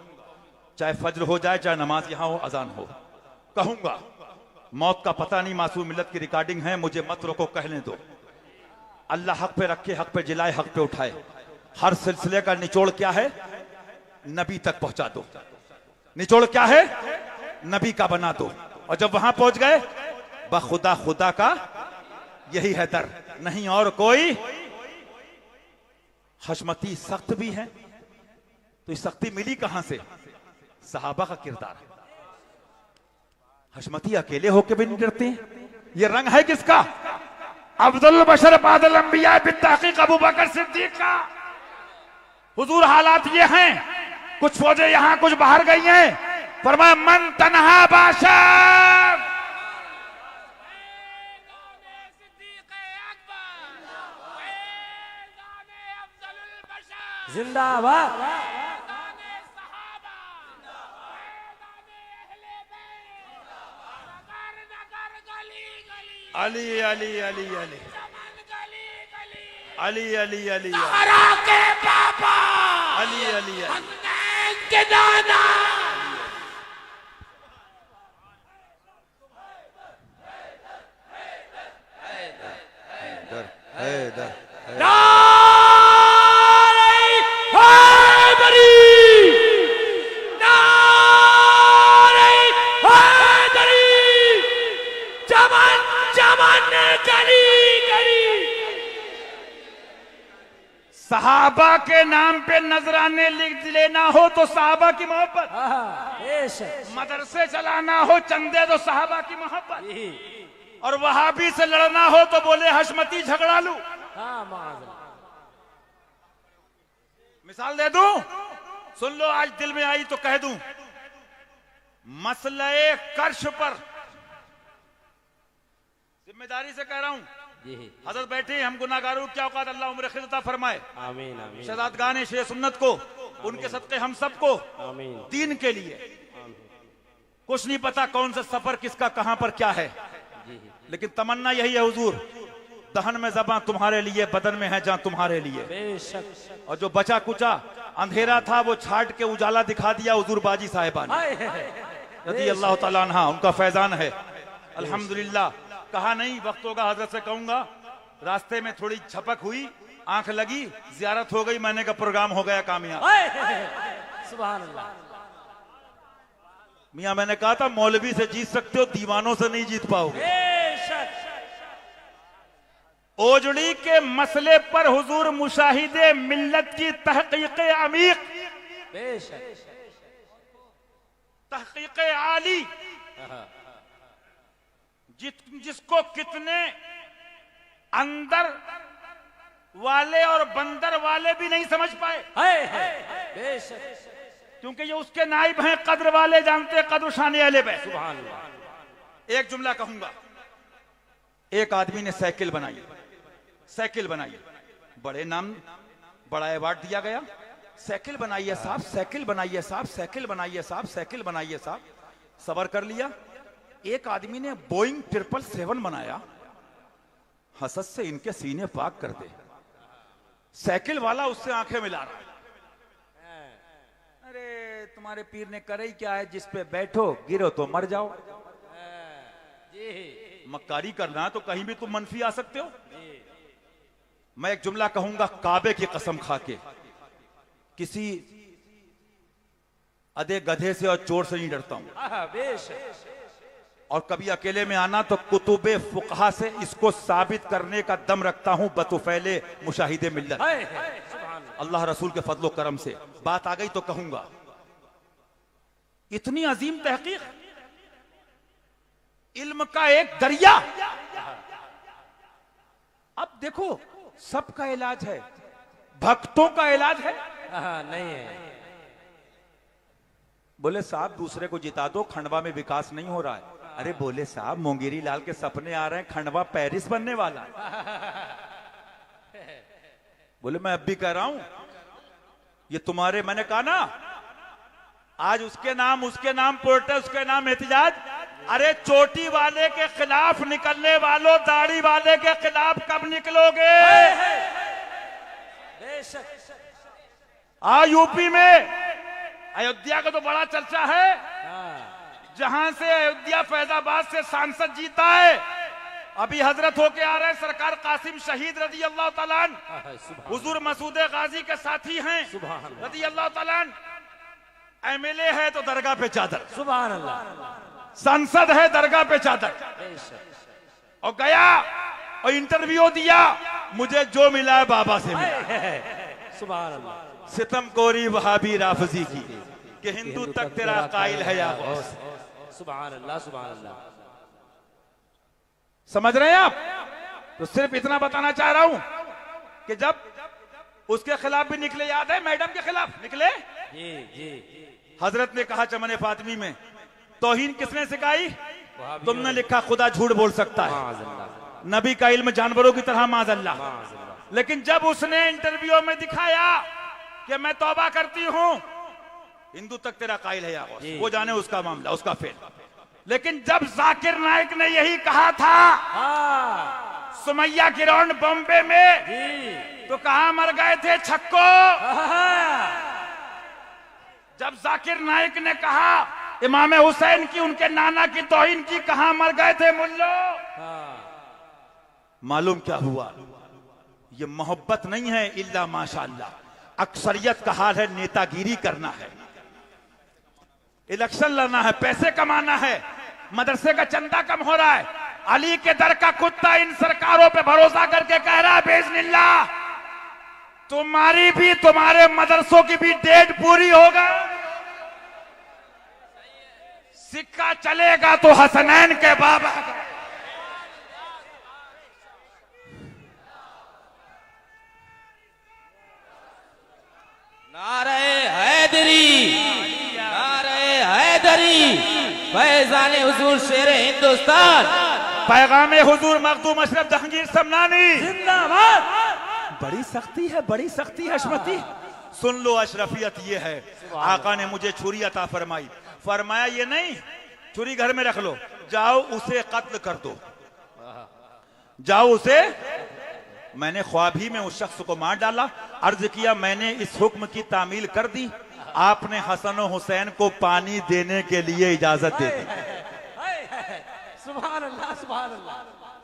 S1: चाहे फज्र हो जाए, चाहे नमाज यहां हो, अजान हो, कहूंगा मौत का पता नहीं। मासूम मिल्लत की रिकॉर्डिंग है, मुझे मत रोको, कहने दो। अल्लाह हक पे रखे, हक पे जिलाए, हक पे उठाए। हर सिलसिले का निचोड़ क्या है? नबी तक पहुंचा दो। निचोड़ क्या है? नबी का बना दो। और जब वहां पहुंच गए, बखुदा खुदा का यही है दर, नहीं और कोई। हशमती सख्त भी है, तो इस सख्ती मिली कहां से? सहाबा का किरदार। हशमती अकेले होके भी नहीं डरते। ये रंग है किसका? अफजल बशर बादल अंबिया बित्तहकीक अबू बकर सिद्दीक का। हुजूर हालात ये हैं, कुछ फौजें यहां कुछ बाहर गई हैं। फरमाया मन तनहा बाशर,
S2: जिंदाबाद।
S1: अली अली अली अली अली अली अली
S3: के पापा
S1: अली अली अली
S3: के दादा।
S1: सहाबा के नाम पे नजराने लिख लेना हो तो सहाबा की मोहब्बत, मदरसे चलाना हो चंदे तो सहाबा की मोहब्बत, और वहाबी से लड़ना हो तो बोले हशमती झगड़ा लू। मिसाल दे दूं, सुन लो, आज दिल में आई तो कह दूं। मसले कर्श पर जिम्मेदारी से कह रहा हूं, हजरत बैठे, हम गुनाहगारों क्या औकात, अल्लाह उम्र खिदता फरमाए। आमीन आमीन। शहादतगान शेर सुन्नत को, उनके सदक़े हम सबको दीन के लिए। कुछ नहीं पता कौन सा सफर किसका कहां पर क्या है, लेकिन तमन्ना यही है हुजूर, दहन में ज़बां तुम्हारे लिए, बदन में है जान तुम्हारे लिए।
S2: बेशक।
S1: और जो बचा कुचा अंधेरा था वो छाट के उजाला दिखा दिया हुजूर बाजी साहिबा ने, रज़ी अल्लाह ताला अन्हा, उनका फैजान है। अल्हम्दुलिल्लाह। कहा नहीं, वक्त होगा हजरत से कहूंगा। रास्ते में थोड़ी छपक हुई, आंख लगी, जियारत हो गई, मैंने का प्रोग्राम हो गया कामयाब।
S2: सुभान अल्लाह।
S1: मियां मैंने कहा था मौलवी से जीत सकते हो, दीवानों से नहीं जीत पाओगे।
S2: बेशक।
S1: ओजड़ी के मसले पर हुजूर मुशाहिदे मिल्लत की तहकीक अमीक,
S2: बेशक।
S1: तहकीक आली, जिसको कितने अंदर वाले और बंदर वाले भी नहीं समझ पाए।
S2: बेशक।
S1: क्योंकि ये उसके नाइब हैं, कद्र वाले जानते, कद्र शान अहले बैत।
S2: सुभान अल्लाह।
S1: एक जुमला कहूंगा। एक आदमी ने साइकिल बनाई, साइकिल बनाई, बड़े नाम, बड़ा अवार्ड दिया गया। साइकिल बनाइए साहब, साइकिल बनाइए साहब, साइकिल बनाइए साहब, साइकिल बनाइए साहब। सबर कर लिया। एक आदमी ने बोइंग 777 बनाया, हसद से इनके सीने पाक कर दे। साइकिल वाला उससे आंखें मिला रहा है। अरे तुम्हारे पीर ने करे ही क्या है, जिस पे बैठो गिरो तो मर जाओ। मक्कारी करना है तो कहीं भी तुम मनफी आ सकते हो। मैं एक जुमला कहूंगा काबे की कसम खा के, किसी अधे गधे से और चोर से नहीं डरता हूं। और कभी अकेले में आना तो कुतुबे फुकहा से इसको साबित करने का दम रखता हूं, बतुफैले मुशाहिदे मिल्लत, अल्लाह रसूल के फजलो करम से। बात आ गई तो कहूंगा, इतनी अजीम तहकीक, इल्म का एक दरिया। अब देखो, सबका इलाज है, भक्तों का इलाज है
S2: नहीं है।
S1: बोले साहब दूसरे को जिता दो, खंडवा में विकास नहीं हो रहा है। अरे बोले साहब मोंगेरी लाल के सपने आ रहे हैं, खंडवा पेरिस बनने वाला है। बोले मैं अब भी कह रहा हूं, ये तुम्हारे, मैंने कहा ना आज उसके नाम पोर्टल, उसके नाम एहतिजाज। अरे चोटी वाले के खिलाफ निकलने वालों, दाढ़ी वाले के खिलाफ कब निकलोगे? यूपी में अयोध्या का तो बड़ा चर्चा है, जहां से अयोध्या फैजाबाद से सांसद जीता है। अभी हजरत होके आ रहे हैं सरकार कासिम शहीद रजी अल्लाह ताला अन्हु, हुजूर मसूद गाजी के साथी हैं रजी अल्लाह ताला अन्हु। एमएलए है तो दरगाह पे चादर,
S2: सुभान अल्लाह।
S1: सांसद है दरगाह पे चादर। और गया और इंटरव्यू दिया, मुझे जो मिला है बाबा से मिला।
S2: सुभान अल्लाह।
S1: सितम कोरी वहाबी राफजी की कि हिंदू तक तेरा कायल है या गौस।
S2: सुभान अल्लाह, सुभान अल्लाह।
S1: समझ रहे हैं आप? तो सिर्फ इतना बताना चाह रहा हूं कि जब उसके खिलाफ भी निकले, याद है मैडम के खिलाफ निकले, हजरत ने कहा चमन फातिमी में, तौहीन किसने सिखाई? तुमने लिखा खुदा झूठ बोल सकता है, नबी का इल्म जानवरों की तरह माज़अल्लाह। लेकिन जब उसने इंटरव्यू में दिखाया कि मैं तौबा करती हूं, हिंदू तक तेरा कायल है या गौस, वो जाने उसका मामला, उसका फेल। लेकिन जब जाकिर नाइक ने यही कहा था सुमैया किरण बॉम्बे में, तो कहां मर गए थे छक्को? जब जाकिर नाइक ने कहा इमाम हुसैन की, उनके नाना की तौहीन की, कहां मर गए थे मुल्लो? मालूम क्या हुआ? ये मोहब्बत नहीं है इल्ला माशाअल्लाह, अक्सरियत का हाल है नेतागिरी करना है, इलेक्शन लड़ना है, पैसे कमाना है, मदरसे का चंदा कम हो रहा है। अली के दर का कुत्ता इन सरकारों पे भरोसा करके कह रहा है बेइज़्निल्लाह तुम्हारी भी, तुम्हारे मदरसों की भी डेट पूरी होगा, सिक्का चलेगा तो हसनैन के बाबा का।
S4: नारे हैदरी, नारे हैदरी, फैज़ाने हुजूर शेर हिंदुस्तान,
S1: पैगामे हुजूर मखदूम अशरफ जहांगीर समनानी
S2: जिंदाबाद।
S1: बड़ी सख्ती है, बड़ी सख्ती है अशमती। सुन लो अशरफियत ये है, आका ने मुझे छुरी अता फरमाई, फरमाया ये नहीं छुरी घर में रख लो, जाओ उसे कत्ल कर दो, जाओ उसे। मैंने ख्वाब ही में उस शख्स को मार डाला। अर्ज किया मैंने इस हुक्म की तामील कर दी, आपने हसन और हुसैन को पानी देने के लिए इजाजत दे दी।
S2: सुभान अल्लाह, सुभान अल्लाह,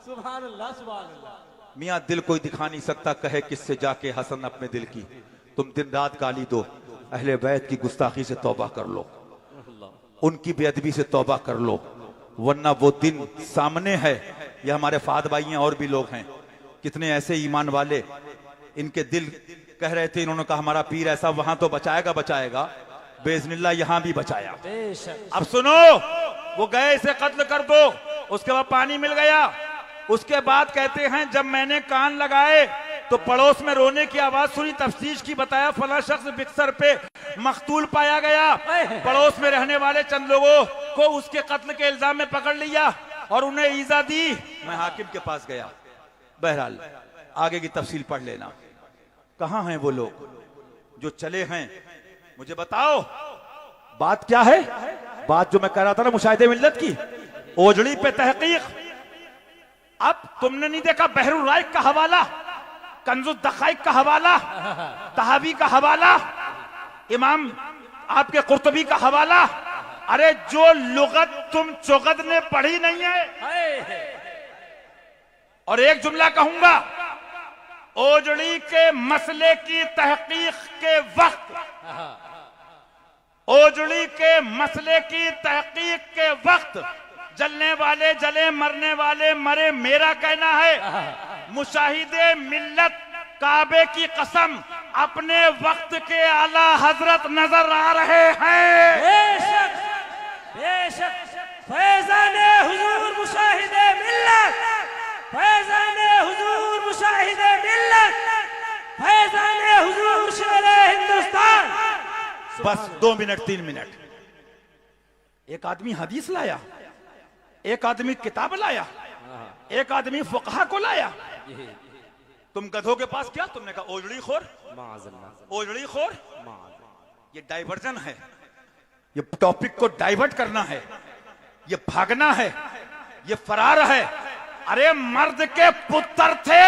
S2: सुभान अल्लाह, सुभान अल्लाह।
S1: मियां दिल कोई दिखा नहीं सकता, कहे किससे जाके हसन अपने दिल की। तुम दिन रात गाली दो, अहले बैत की गुस्ताखी से तौबा कर लो, उनकी बेअदबी से तौबा कर लो, वरना वो दिन सामने है। ये हमारे फाद भाई हैं और भी लोग हैं, कितने ऐसे ईमान वाले, इनके दिल कह रहे थे, इन्होंने कहा हमारा पीर ऐसा वहां तो बचाएगा बचाएगा, बेइज़्निल्लाह यहां भी बचाया। अब सुनो, वो गए इसे कत्ल कर दो, उसके बाद पानी मिल गया। उसके बाद कहते हैं जब मैंने कान लगाए तो पड़ोस में रोने की आवाज सुनी, तफ्तीश की बताया फला शख्स बिक्सर पे मकतूल पाया गया। पड़ोस में रहने वाले चंद लोगों को उसके कत्ल के इल्जाम में पकड़ लिया और उन्हें ईजा दी। मैं हाकिम के पास गया। बहरहाल आगे की तफसील पढ़ लेना। कहां हैं वो लोग जो चले हैं, मुझे बताओ बात क्या है। बात जो मैं कह रहा था ना मुशाहिदे मिल्लत की, ओजड़ी पे तहकीक। अब तुमने नहीं देखा बहरुल राइक का हवाला, कंजुल दखाइक का हवाला, तहावी का हवाला, इमाम आपके कुर्तुबी का हवाला। अरे जो लुगत तुम चुगत ने पढ़ी नहीं है। और एक जुमला कहूंगा, ओजड़ी के मसले की तहकीक के वक्त, ओजड़ी के मसले की तहकीक के वक्त जलने वाले जले, मरने वाले मरे। मेरा कहना है मुशाहिदे मिल्लत काबे की कसम अपने वक्त के आला हजरत नजर आ रहे हैं।
S2: बेशक, बेशक, फैज़ाने हुजूर मुशाहिदे मिल्लत, फैज़ाने हुजूर मुशाहिदे मिल्लत, फैज़ाने हुजूर शेरे हिंदुस्तान।
S1: बस 2 मिनट 3 मिनट। एक आदमी हदीस लाया, एक आदमी किताब लाया, एक आदमी फुकहा को लाया। तुम गधों के पास क्या, तुमने कहा ओजड़ी खोर, ओजड़ी खोर। ये डाइवर्जन है, ये टॉपिक को डाइवर्ट करना है, ये भागना है, ये फरार है। अरे मर्द के पुत्र थे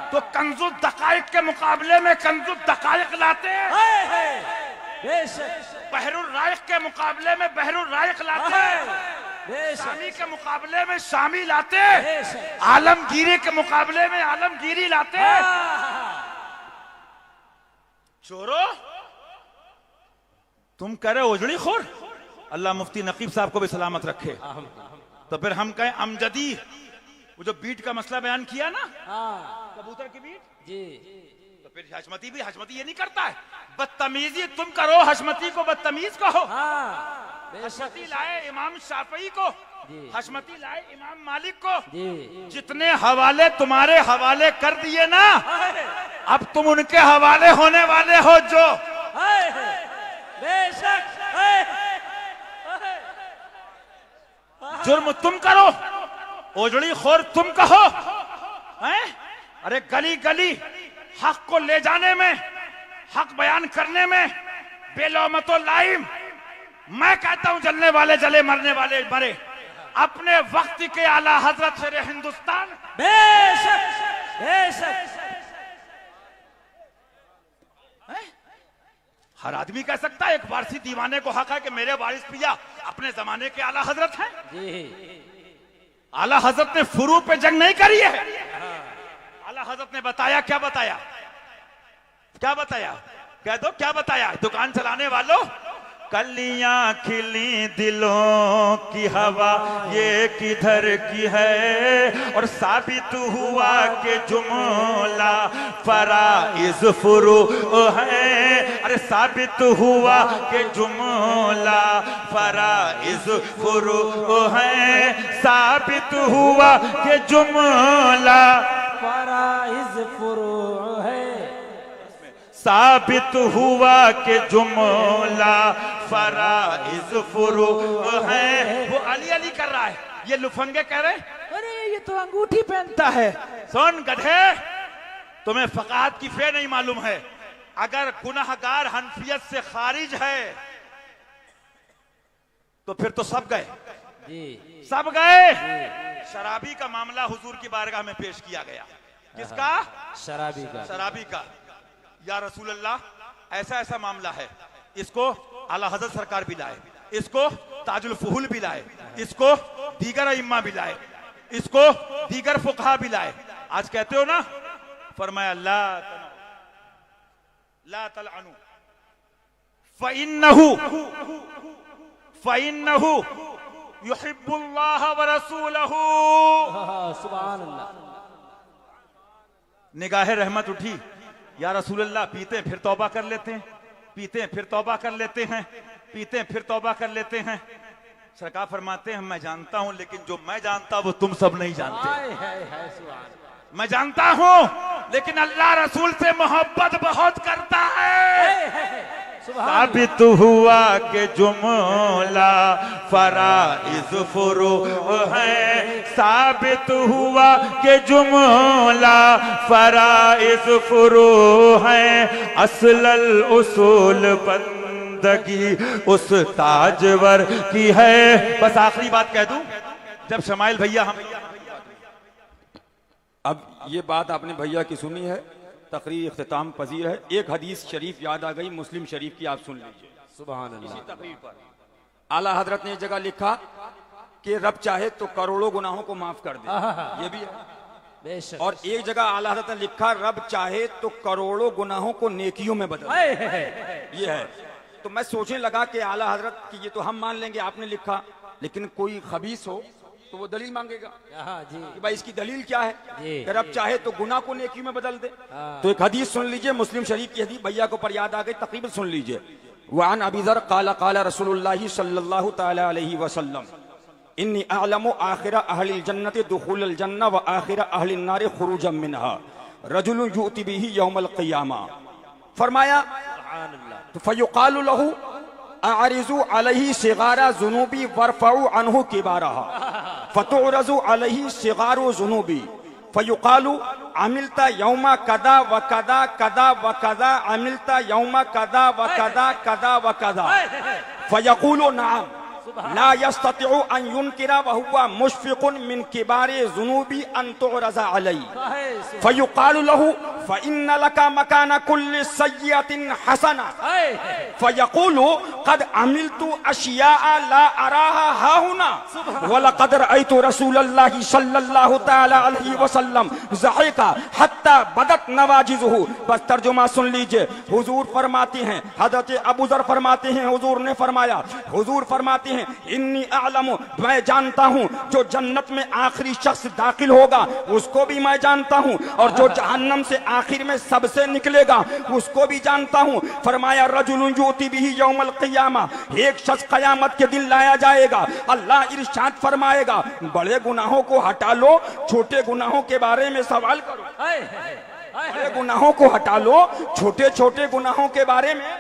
S1: तो कंजुल दकाइक के मुकाबले में कंजुल दकाइक लाते, बहरुल राइक के मुकाबले में बहरुल राइक लाते, शामी के मुकाबले में शामी लाते, आलमगीरी के मुकाबले में आलमगीरी लाते। चोरो तुम कह रहे ओजड़ी खोर। अल्लाह मुफ्ती नकीब साहब को भी सलामत रखे। तो फिर हम कहें अमजदी, वो जो बीट का मसला बयान किया ना, कबूतर की बीट जी, तो फिर हशमती भी हशमती ये नहीं करता है। बदतमीजी तुम करो, हशमती को बदतमीज कहो। हशमती लाए इमाम शाफई को, हशमती लाए इमाम मालिक को। जितने हवाले तुम्हारे हवाले कर दिए ना, अब तुम उनके हवाले होने वाले हो। जो
S2: बेशक
S1: जुर्म तुम करो, ओजड़ी खोर तुम कहो, हैं? अरे गली गली हक को ले जाने में, हक बयान करने में बेलौमतो लाइम। मैं कहता हूं जलने वाले जले, मरने वाले मरे। अपने वक्त के आला हजरत शेरे हिंदुस्तान।
S2: बेशक, बेशक।
S1: हर आदमी कह सकता है, एक वारसी दीवाने को हक है कि मेरे वारिस पिया अपने जमाने के आला हजरत हैं। आला हजरत ने फुरू पे जंग नहीं करी है। आला हजरत ने बताया, क्या बताया, क्या बताया, कह दो क्या बताया। दुकान चलाने वालों, कलियां खिली दिलों की हवा ये किधर की है, और साबित हुआ कि जुमला फराइज फुरू है। अरे साबित हुआ कि जुमला फराइज फुरू है, साबित हुआ कि जुमला
S2: फराइज फुरू है,
S1: साबित हुआ कि जुमला फराइज फुरू है। वो अली अली कर रहा है, ये लुफंगे कह रहे अरे ये तो अंगूठी पहनता है। सुन गधे, तुम्हें फकाहत की फे नहीं मालूम है। अगर गुनाहगार हनफियत से खारिज है तो फिर तो सब गए, सब गए। शराबी का मामला हुजूर की बारगाह में पेश किया गया। किसका?
S2: शराबी का।
S1: शराबी का। या रसूल अल्लाह, ऐसा ऐसा मामला है, इसको आला हजरत सरकार भी लाए, इसको ताजुल फुहुल भी लाए, इसको दीगर इम्मा भी लाए, इसको दीगर फुकहा भी लाए। आज कहते हो ना, फरमाया ला तलअनु फ़इन्नहु युहिब्बुल्लाह व रसूलहु।
S2: सुभान अल्लाह।
S1: निगाहे रहमत उठी, या रसूल अल्लाह, पीते हैं फिर तौबा कर लेते हैं, पीते हैं फिर तौबा कर लेते हैं, पीते हैं फिर तौबा कर लेते हैं। सरकार फरमाते हैं, मैं जानता हूं, लेकिन जो मैं जानता वो तुम सब नहीं जानते। मैं जानता हूं, लेकिन अल्लाह रसूल से मोहब्बत बहुत करता है। साबित हुआ कि जुमला फराइज फुरू है, साबित हुआ कि जुमला फराइज फुरू है, असलल उसूल बंदगी उस ताजवर की है। बस आखिरी बात कह दूं, जब शमाइल भैया हम
S5: अब ये बात आपने भैया की सुनी है, तकरीर इख्तिताम पजीर है। एक हदीस शरीफ याद आ गई, मुस्लिम शरीफ की, आप सुन लीजिए।
S2: सुभान अल्लाह।
S5: इसी तकरीर पर आला हजरत ने एक जगह लिखा कि रब चाहे तो करोड़ों गुनाहों को माफ कर दे, ये भी है।
S2: बेशक।
S5: और एक जगह आला हजरत ने लिखा, रब चाहे तो करोड़ों गुनाहों को नेकियों में बदल दे, ये है। तो मैं सोचने लगा कि आला हजरत की ये तो हम मान लेंगे, आपने लिखा, लेकिन कोई खबीस हो तो वो दलील मांगेगा
S2: जी
S5: कि भाई इसकी दलील क्या है कि रब चाहे तो गुनाह को नेकी में बदल दे।
S2: हाँ।
S5: तो एक हदीस सुन लीजिए, मुस्लिम शरीफ की हदीस, भैया को पर याद आ गई, तकरीबन सुन लीजिए। वान अबी ज़र क़ाला क़ाला रसूलुल्लाह सल्लल्लाहु तआला अलैहि वसल्लम इन्नी अअलमु आखिरा अहलिल जन्नति दुखूलल जन्नह व आखिरा अहलिन नार खुरूजम मिनहा रजुलुन युअति बिही यौमल क़ियामा। फरमाया तो फयुक़ालु लहू आरिजु अलैहि सिगारा जुनूबी वरफउ अन्हु किबारहा फतुरजु अलैहि सिगारु जुनूबी फयुक़ालु अमिलता यौमा कदा व कदा कदा व कदा अमिलता यौमा कदा व कदा कदा व कदा फयक़ूलु नअम ला यस्ततिउ अन युनकिरा व हुवा मुशफ़िक़ुन मिन किबारि जुनूबी अन तुरज़ा अलैहि फयुक़ालु लहू फ़इन्न लका मकान कुल्लि सय्यतिन हसना फयक़ूलु क़द अमिलतु अशियाअ ला अराहा हाहुना व लक़द रअयतु रसूलल्लाहि सल्लल्लाहु तआला अलैहि वसल्लम ज़हिका हत्ता बदत नवाजिज़ुहु। बस तर्जुमा सुन लीजिए। हुजूर फरमाते हैं, हज़रत अबू ज़र फरमाते हैं, हुजूर ने फरमाया, हुजूर फरमाते हैं, इन्नी अअलमु, मैं जानता हूँ, जो जन्नत में आखिरी शख्स दाखिल होगा उसको भी मैं जानता हूँ, और जो जहन्नम से आखिर में सबसे निकलेगा उसको भी जानता हूँ। फरमाया रजुलुन युअति बिही यौमल क़ियामा, एक शख्स क़यामत के दिन लाया जाएगा। अल्लाह इरशाद फरमाएगा, बड़े गुनाहों को हटा लो, छोटे गुनाहों के बारे में सवाल करो। बड़े गुनाहों को हटा लो, छोटे छोटे गुनाहों के बारे में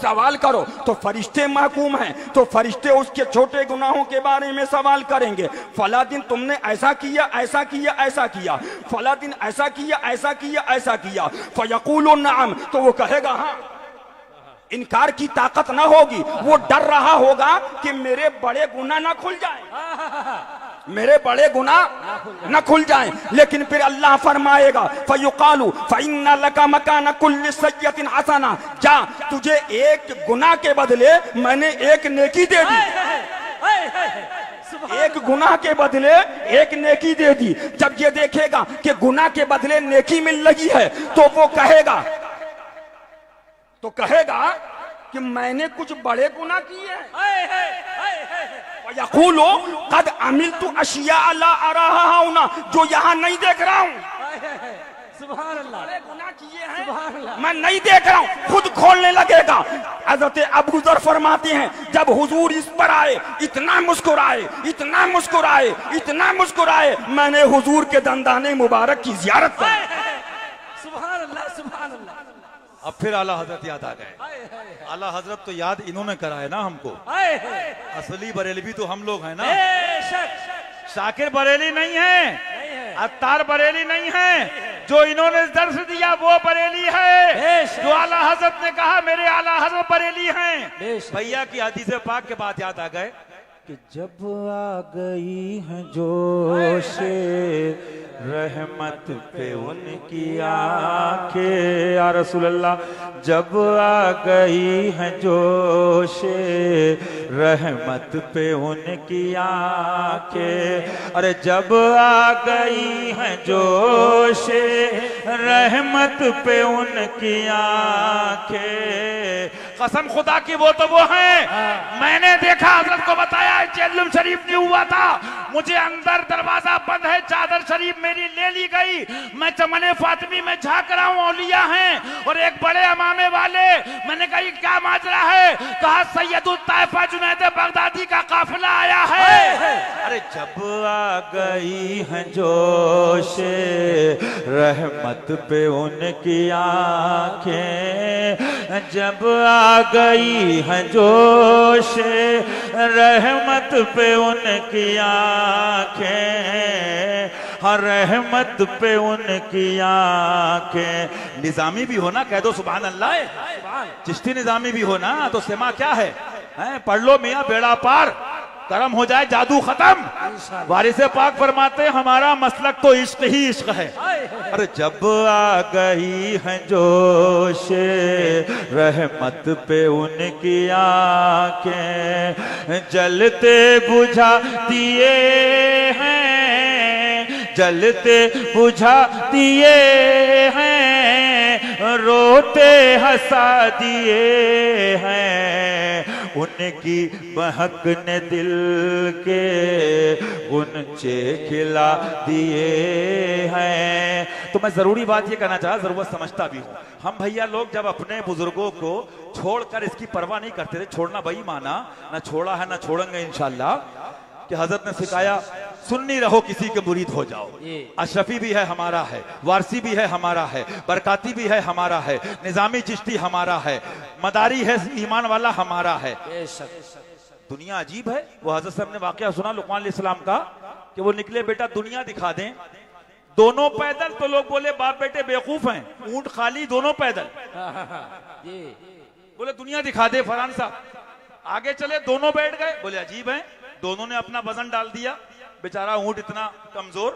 S5: सवाल करो। तो फरिश्ते महकूम हैं, तो फरिश्ते उसके छोटे गुनाहों के बारे में सवाल करेंगे। फला दिन तुमने ऐसा किया, ऐसा किया, ऐसा किया, फला दिन ऐसा किया, ऐसा किया, ऐसा किया। फयक़ूलु नअम, तो वो कहेगा हाँ। इनकार की ताकत ना होगी, वो डर रहा होगा कि मेरे बड़े गुनाह ना खुल जाए, मेरे बड़े गुनाह न खुल जाएं। लेकिन फिर अल्लाह फरमाएगा, फयुक़ालु फ़इन्न लका मकान कुल्लि सय्यतिन हसना, जा तुझे एक गुनाह के बदले मैंने एक नेकी दे दी, एक गुनाह के बदले एक नेकी दे दी। जब ये देखेगा कि गुनाह के बदले नेकी मिल रही है तो वो कहेगा कि मैंने कुछ बड़े गुनाह किए हैं। यक़ूलु क़द अमिलतु अशिया ला अराहा हाउना, जो यहाँ नहीं देख रहा हूँ,
S2: सुभान अल्लाह,
S5: बड़े गुनाह किए हैं, मैं नहीं देख रहा हूँ, खुद खोलने लगेगा। हज़रत अबू ज़र फरमाते हैं, जब हुजूर इस पर आए, इतना मुस्कुराए, इतना मुस्कुराए, इतना मुस्कुराए, मैंने हुजूर के दंदाने मुबारक की ज़ियारत की।
S2: सुभान अल्लाह, सुभान अल्लाह।
S1: अब फिर आला हजरत याद आ गए। आला हजरत तो याद इन्होंने कराया ना हमको, असली बरेलवी तो हम लोग हैं ना। शाकिर बरेली नहीं है, अत्तार बरेली नहीं है, जो इन्होंने दर्श दिया वो बरेली है। जो आला हजरत ने कहा मेरे आला हजरत बरेली हैं। भैया की हदीस पाक के बाद याद आ गए कि जब आ गई है जोश रहमत पे उनकी आंखें, या रसूल अल्लाह, जब आ गई है जोश रहमत पे उनकी आंखें, अरे जब आ गई है जोश रहमत पे उनकी आंखें। कसम खुदा की वो तो वो हैं। मैंने देखा, हजरत को बताया जेलुम शरीफ नहीं हुआ था, मुझे अंदर दरवाजा बंद है, चादर शरीफ मेरी ले ली गई, मैं चमने फातिमी में झांक रहा हूँ, औलिया हैं और एक बड़े अमामे वाले। मैंने कहा ये क्या माजरा है? कहा सैयदुल ताइफा जुनैद बगदादी का काफिला आया है। अरे जब आ गई है जोश रहमत पे उनकी आंखें, जब आ गई है जोश रहमत पे उनकी आंखें, हर रहमत पे उनकी आंखें। निजामी भी होना कह दो सुभान अल्लाह, चिश्ती निजामी भी होना तो सेमा क्या है, पढ़ लो मियाँ बेड़ा पार, करम हो जाए जादू खत्म। वारिसे पाक फरमाते हमारा मसलक तो इश्क ही इश्क है। अरे जब आ गई है जोश रहमत पे उनकी आंखें, जलते बुझा दिए हैं, जलते बुझा दिए हैं, रोते हंसा दिए हैं, उनकी महक ने दिल के गुनचे खिला दिए हैं। तो मैं जरूरी बात ये कहना चाहा, जरूरत समझता भी हूँ, हम भैया लोग जब अपने बुजुर्गों को छोड़कर इसकी परवाह नहीं करते थे, छोड़ना भाई माना ना, छोड़ा है ना छोड़ेंगे इंशाल्लाह, कि हजरत ने सिखाया सुन्नी रहो किसी के मुरीद हो जाओ। अशरफी भी है हमारा है, वारसी भी है हमारा है, बरकाती भी है हमारा है, निजामी चिश्ती हमारा है, मदारी है ईमान वाला हमारा है। दुनिया अजीब है। वो हजरत साहब ने वाकया सुना लुकमान अलैहिस्सलाम का कि वो निकले बेटा दुनिया दिखा दें, दोनों पैदल, तो लोग बोले बाप बेटे बेवकूफ हैं, ऊंट खाली दोनों पैदल। बोले दुनिया दिखा दे फरहान साहब, आगे चले दोनों बैठ गए, बोले अजीब है, दोनों ने अपना वजन डाल दिया, बेचारा ऊंट इतना कमजोर।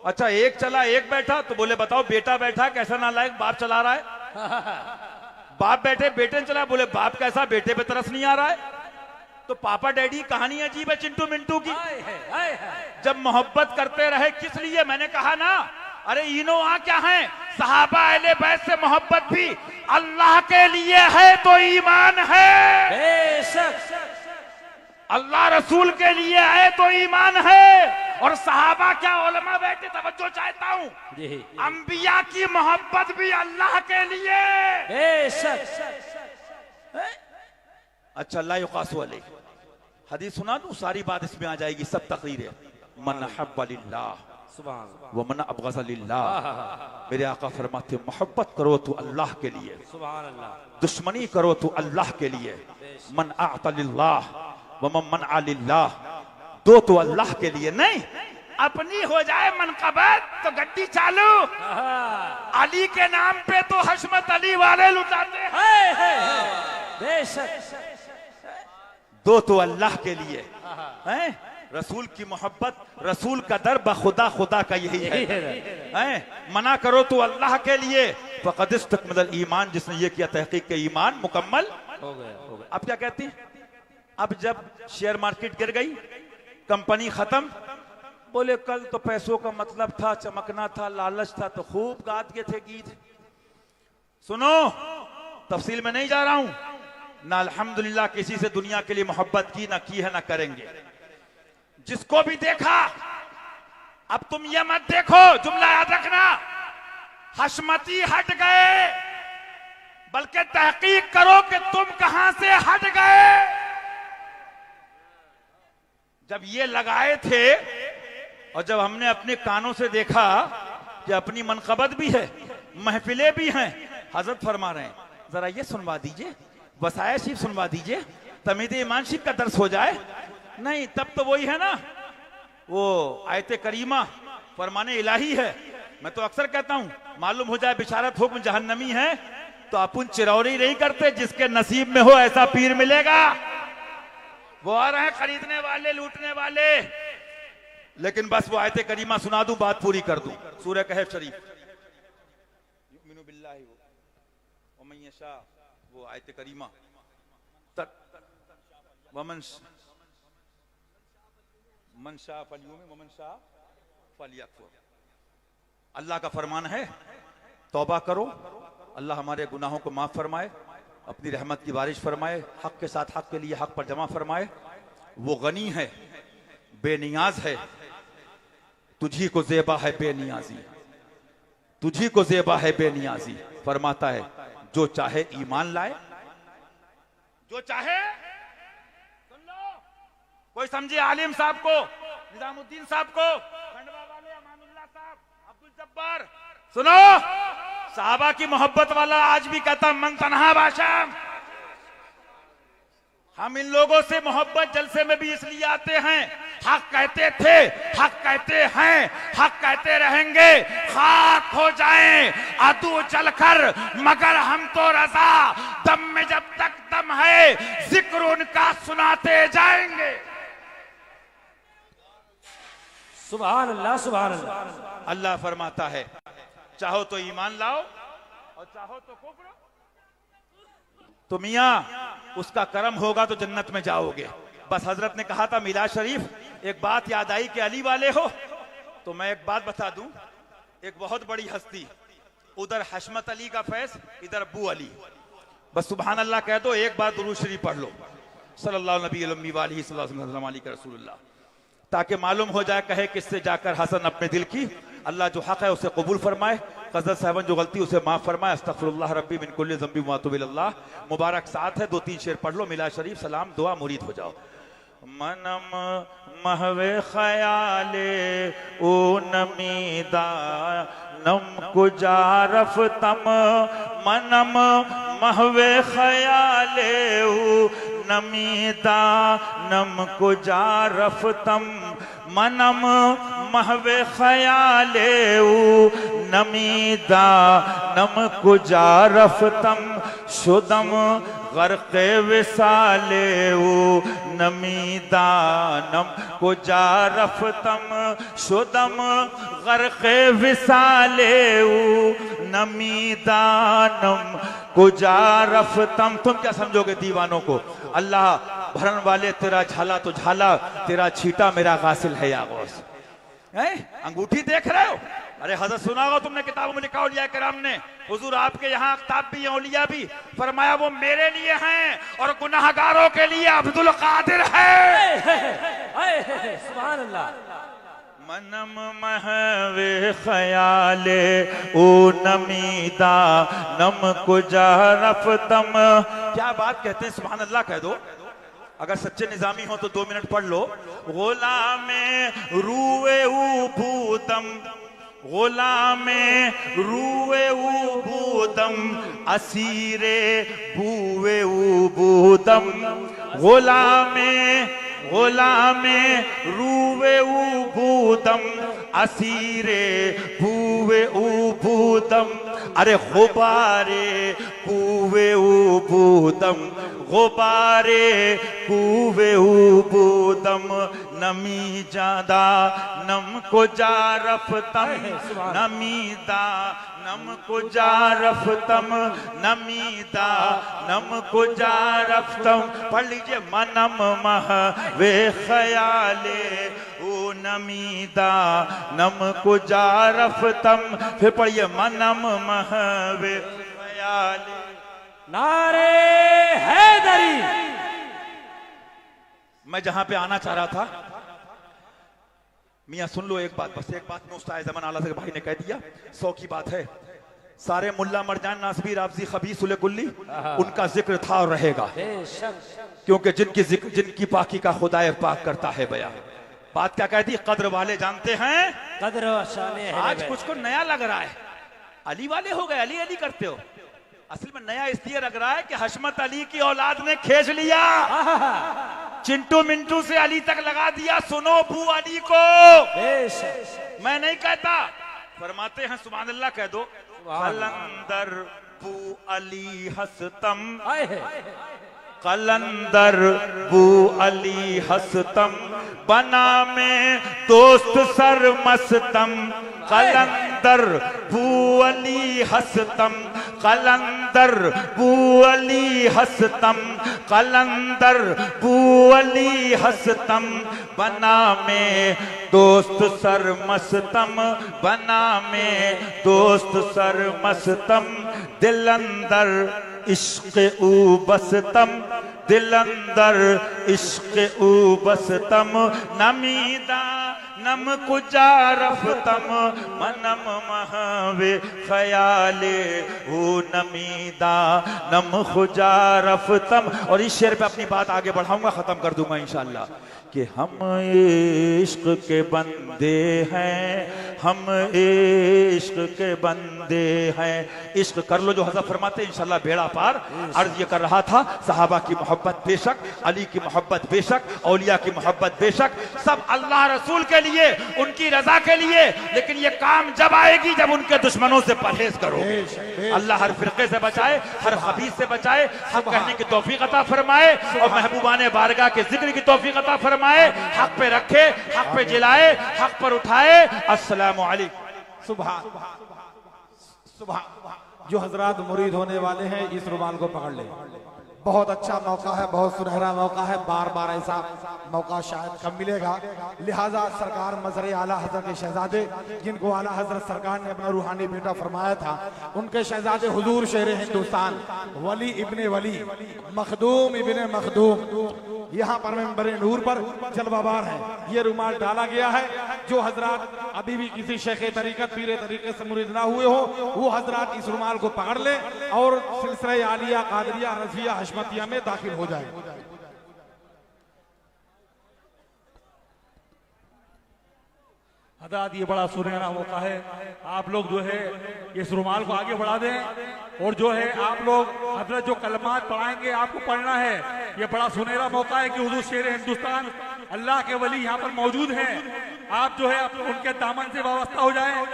S1: अच्छा एक चला एक बैठा, तो बोले बताओ बेटा बैठा कैसा नालायक, बाप चला रहा है। बाप बैठे बेटे ने चला, बोले बाप कैसा, बेटे पे तरस नहीं आ रहा है। तो पापा डैडी कहानी अजीब है चिंटू मिंटू की। जब मोहब्बत करते रहे किस लिए, मैंने कहा ना, अरे इनो आ क्या है, सहाबा अहले बैत से मोहब्बत भी अल्लाह के लिए है तो ईमान है, अल्लाह रसूल के लिए है तो ईमान है। और सहाबा क्या उलमा बैठे, तवज्जो चाहता हूँ, अंबिया की मोहब्बत भी अल्लाह के लिए। अच्छा ला युकासु अलैह, हदीस सुना दूं, सारी बात इसमें आ जाएगी, सब तकरीर है। मन अहब्ब लिल्लाह व मन अबग़ज़ लिल्लाह, मेरे आका फरमाते मोहब्बत करो तो अल्लाह के लिए, दुश्मनी करो तो अल्लाह के लिए। मन अअता लिल्लाह व मन लिल्लाह, दो तो अल्लाह के लिए नहीं, अपनी हो जाए मनकबत तो गड्डी चालू, अली के नाम पे तो हशमत अली वाले लुटाते हैं। दो तो अल्लाह के लिए हैं, रसूल की मोहब्बत, रसूल का दर बखुदा खुदा का यही है। मना करो तो अल्लाह के लिए, फ़क़द इस्तकमल ईमान, जिसने ये किया तहकीक के ईमान मुकम्मल हो गया। अब क्या कहती है, अब जब शेयर मार्केट गिर गई, कंपनी खत्म, बोले कल तो पैसों का मतलब था, चमकना था, लालच था, तो खूब गात के थे गीत। सुनो, तफसील में नहीं जा रहा हूं ना, अल्हम्दुलिल्लाह किसी से दुनिया के लिए मोहब्बत की ना की है ना करेंगे। जिसको भी देखा, अब तुम ये मत देखो, जुमला याद रखना, हशमती हट गए, बल्कि तहकीक करो कि तुम कहां से हट गए। जब ये लगाए थे और जब हमने अपने कानों से देखा कि अपनी मनकबत भी है, महफिलें भी हैं, हजरत फरमा रहे हैं जरा ये सुनवा दीजिए, वसाया शिफ सुनवा दीजिए, तमीद ईमान शिफ का दर्स हो जाए। नहीं, तब तो वही है ना, वो आयत करीमा फरमाने इलाही है। मैं तो अक्सर कहता हूं, मालूम हो जाए बिशारत हुक्म जहन्नमी है तो अपन चिरौरी नहीं करते, जिसके नसीब में हो ऐसा पीर मिलेगा। वो आ रहे हैं खरीदने वाले, लूटने वाले। लेकिन बस वो आयत करीमा सुना दूं, बात पूरी कर दूं। सूरह कहफ शरीफ, युमिनु बिल्लाहि व मन यशा, वो आयत करीमा, वमन मन शाह फलयुमिन वमन शाह फलयकफुर। अल्लाह का फरमान है, तौबा करो, अल्लाह हमारे गुनाहों को माफ फरमाए, अपनी रहमत की बारिश फरमाए, हक के साथ हक के लिए हक पर जमा फरमाए। वो गनी है, बेनियाज है, तुझी को ज़ेबा है बेनियाजी, तुझी को ज़ेबा है बेनियाजी। फरमाता है जो चाहे ईमान लाए, जो चाहे। सुन लो, कोई समझे आलिम साहब को, निजामुद्दीन साहब को, खंडवा वाले अमानुल्लाह साहब, अब्दुल जब्बार, सुनो, साहबा की मोहब्बत वाला आज भी कहता मन तन्हा बाशा। हम इन लोगों से मोहब्बत जलसे में भी इसलिए आते हैं, हक कहते थे, हक कहते हैं, हक कहते रहेंगे, खाक हो जाएं अदू चलकर, मगर हम तो रजा, दम में जब तक दम है जिक्र उनका सुनाते जाएंगे।
S2: सुभान अल्लाह, सुभान अल्लाह।
S1: अल्लाह फरमाता है चाहो तो ईमान लाओ और चाहो तो कुफ्र। तो मियाँ उसका करम होगा तो जन्नत में जाओगे। बस हजरत ने कहा था मिलाद शरीफ, एक बात याद आई कि अली वाले हो, तो मैं एक बात बता दूं। एक बहुत बड़ी हस्ती, उधर हशमत अली का फैज, इधर अबू अली। बस सुभान अल्लाह कह दो, एक बार दुरूद शरीफ पढ़ लो, सल्लल्लाहु अलैहि वसल्लम, ताकि मालूम हो जाए, कहे किससे जाकर हसन अपने दिल की। अल्लाह जो हक है उसे कबूल फरमाए, क़ज़र साहबन जो गलती उसे माफ फरमाए। अस्तग़फिरुल्लाह रब्बी मिन कुल्लि ज़ंबि व अतूबु इलल्लाह। मुबारक साथ है, 2-3 शेर पढ़ लो, मिलाद शरीफ, सलाम दुआ मुरीद हो जाओ। मनम महवे ख़याले ओ नमीदा नम कुजारफ तम, मनम महवे ख़याले ओ नमीदा नम कुजारफ तम, मनम महवे ख़याले ओ नमीदा नम कुजारफ तम, शुदम गर्क़े विसाले ओ नमीदा नम कुजारफ तम, शुदम गर्क़े विसाले ओ नमीदा नम कुजारफ तम। तुम क्या समझोगे दीवानों को? अल्लाह भरन वाले तेरा झाला तो झाला, तेरा छीटा मेरा गासिल है या गौस। अंगूठी देख रहे हो? अरे हज़रत सुना होगा तुमने, किताबों में लिखा औलिया किराम ने, हुजूर आपके यहाँ अख्ताब भी हैं, औलिया भी, फरमाया वो मेरे लिए हैं और गुनाहगारों के लिए अब्दुल कादिर है।
S2: सुभान अल्लाह।
S1: मनम महवे ख़याले ओ नमीदा नम कुजारफ तम। क्या बात कहते हैं, सुभान अल्लाह कह दो। अगर सच्चे निजामी हो तो 2 मिनट पढ़ लो। गुलामे रूए ऊ भूदम, गुलामे रूए ऊ भूदम, असीरे बूए ऊ भूदम, गुलामे गुलामे रूए ऊ भूदम, असीरे भूए ऊ भूदम। अरे गुबारे कूवे ऊ भूदम, गुबारे कूवे ऊ भूदम, नमी जादा नम को जारफ तम, नमीदा नम को जारफ तम, नमीदा नम को जारफ तम। पढ़ लीजिए, मनम मह वे ख़याले ओ नमीदा नम को जारफ तम। फिर पढ़िए, मनम मह वे ख़याले।
S2: नारे हैदरी।
S1: मैं जहां पे आना चाह रहा था, मियाँ सुन लो एक बात, बस एक बात मुस्ताए ज़मान आला से भाई ने कह दिया, 100 की बात है। सारे मुल्ला मरजान नासबी राबजी खबीस उले कुल्ली, उनका जिक्र था और रहेगा, क्योंकि जिनकी पाकी का खुदाए पाक करता है बया। बात क्या कहती, कद्र वाले जानते हैं
S2: कद्र शाने।
S1: आज कुछ को नया लग रहा है, अली वाले हो गए, अली अली करते हो। असल में नया इसलिए लग रहा है कि हशमत अली की औलाद ने खींच लिया, चिंटू मिंटू से अली तक लगा दिया। सुनो बू अली को, मैं नहीं कहता, फरमाते हैं सुभान अल्लाह कह दो। कलंदर बू अली हसतम, कलंदर बू अली हसतम बना में दोस्त सर मस्तम कलंदर बू अली हसतम कलंदर बू अली हसतम कलंदर बू अली हसतम बना में दोस्त सर मस्तम बना में दोस्त सर मस्तम दिल अंदर इश्क ऊ बसतम दिल अंदर इश्क ऊ बसतम नमीदा नम कुजा रफ्तम मनम महवे ख्याले ओ नमीदा नम खुजा रफ्तम। और इस शेर पे अपनी बात आगे बढ़ाऊंगा, खत्म कर दूंगा इंशाअल्लाह कि हम इश्क के बंदे हैं, हम इश्क के बंदे हैं। इश्क कर लो जो हज़रत फरमाते हैं इंशाअल्लाह बेड़ा पार। अर्ज ये कर रहा था सहाबा की मोहब्बत बेशक, अली की मोहब्बत बेशक, औलिया की मोहब्बत बेशक, सब अल्लाह रसूल के लिए, उनकी रजा के लिए। लेकिन ये काम जब आएगी जब उनके दुश्मनों से परहेज करो। अल्लाह हर फिरके से बचाए, हर खबीस से बचाए, हक कहने की तौफीक अता फरमाए और महबूबाने बारगाह के जिक्र की तौफीक अता फरमाए। हक पे रखे, हक पे जिलाए, हक पर उठाए। अस्सलामु अलैकुम।
S2: सुबह सुबह जो हजरात मुरीद होने वाले हैं इस रुमाल को पकड़ ले। बहुत अच्छा मौका है, बहुत सुनहरा मौका है, बार बार ऐसा मौका शायद कम मिलेगा। लिहाजा सरकार मजहर आला हजरत के शहजादे, जिनको आला हजरत सरकार ने अपना रूहानी बेटा फरमाया था, उनके शहजादे हुजूर शेर हिंदुस्तान वली इब्ने वली मखदूम इब्ने मखदूम यहाँ पर मेंबर नूर पर जलवाबार है। ये रुमाल डाला गया है। जो हजरात अभी भी किसी शेख तरीकत पीरे तरीके से मुरीद ना हुए हो, वो हजरात इस रुमाल को पकड़ ले और सिलसिला आलिया कादरिया रज़िया हशमतिया में दाखिल हो जाए।
S6: हजरात ये बड़ा सुनहरा मौका है, आप लोग जो है इस रुमाल को आगे बढ़ा दें और जो है आप लोग हजरत जो कलमात पढ़ाएंगे आपको पढ़ना है। ये बड़ा सुनहरा मौका है कि हुजूर शेर हिंदुस्तान अल्लाह के वली यहाँ पर मौजूद हैं। आप जो है उनके दामन से वाबस्ता हो जाए।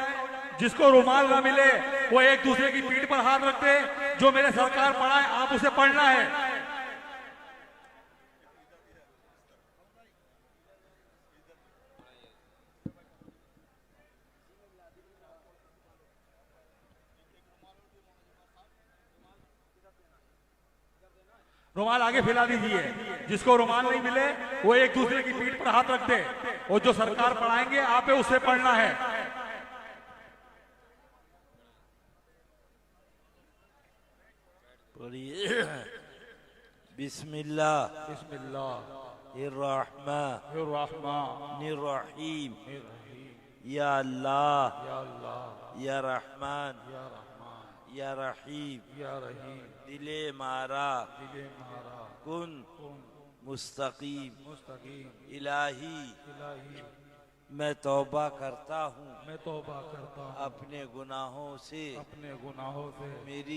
S6: जिसको रुमाल ना मिले वो एक दूसरे की पीठ पर हाथ रख दे। जो मेरे सरकार पढ़ाए आप उसे पढ़ना है। रुमाल आगे फैला दीजिए। जिसको रुमाल नहीं मिले वो एक दूसरे की पीठ पर हाथ रख दे और जो सरकार पढ़ाएंगे आप उसे पढ़ना है।
S7: बिस्मिल्लाह
S6: बिस्मिल्लाह
S7: इर्रहमानिर्रहीम या अल्लाह या रहमान या रहीम दिले मारा कुन मुस्तकीम इलाही मैं तौबा करता हूँ
S6: मैं तौबा करता हूँ
S7: अपने गुनाहों से
S6: अपने गुनाहों से।
S7: मेरी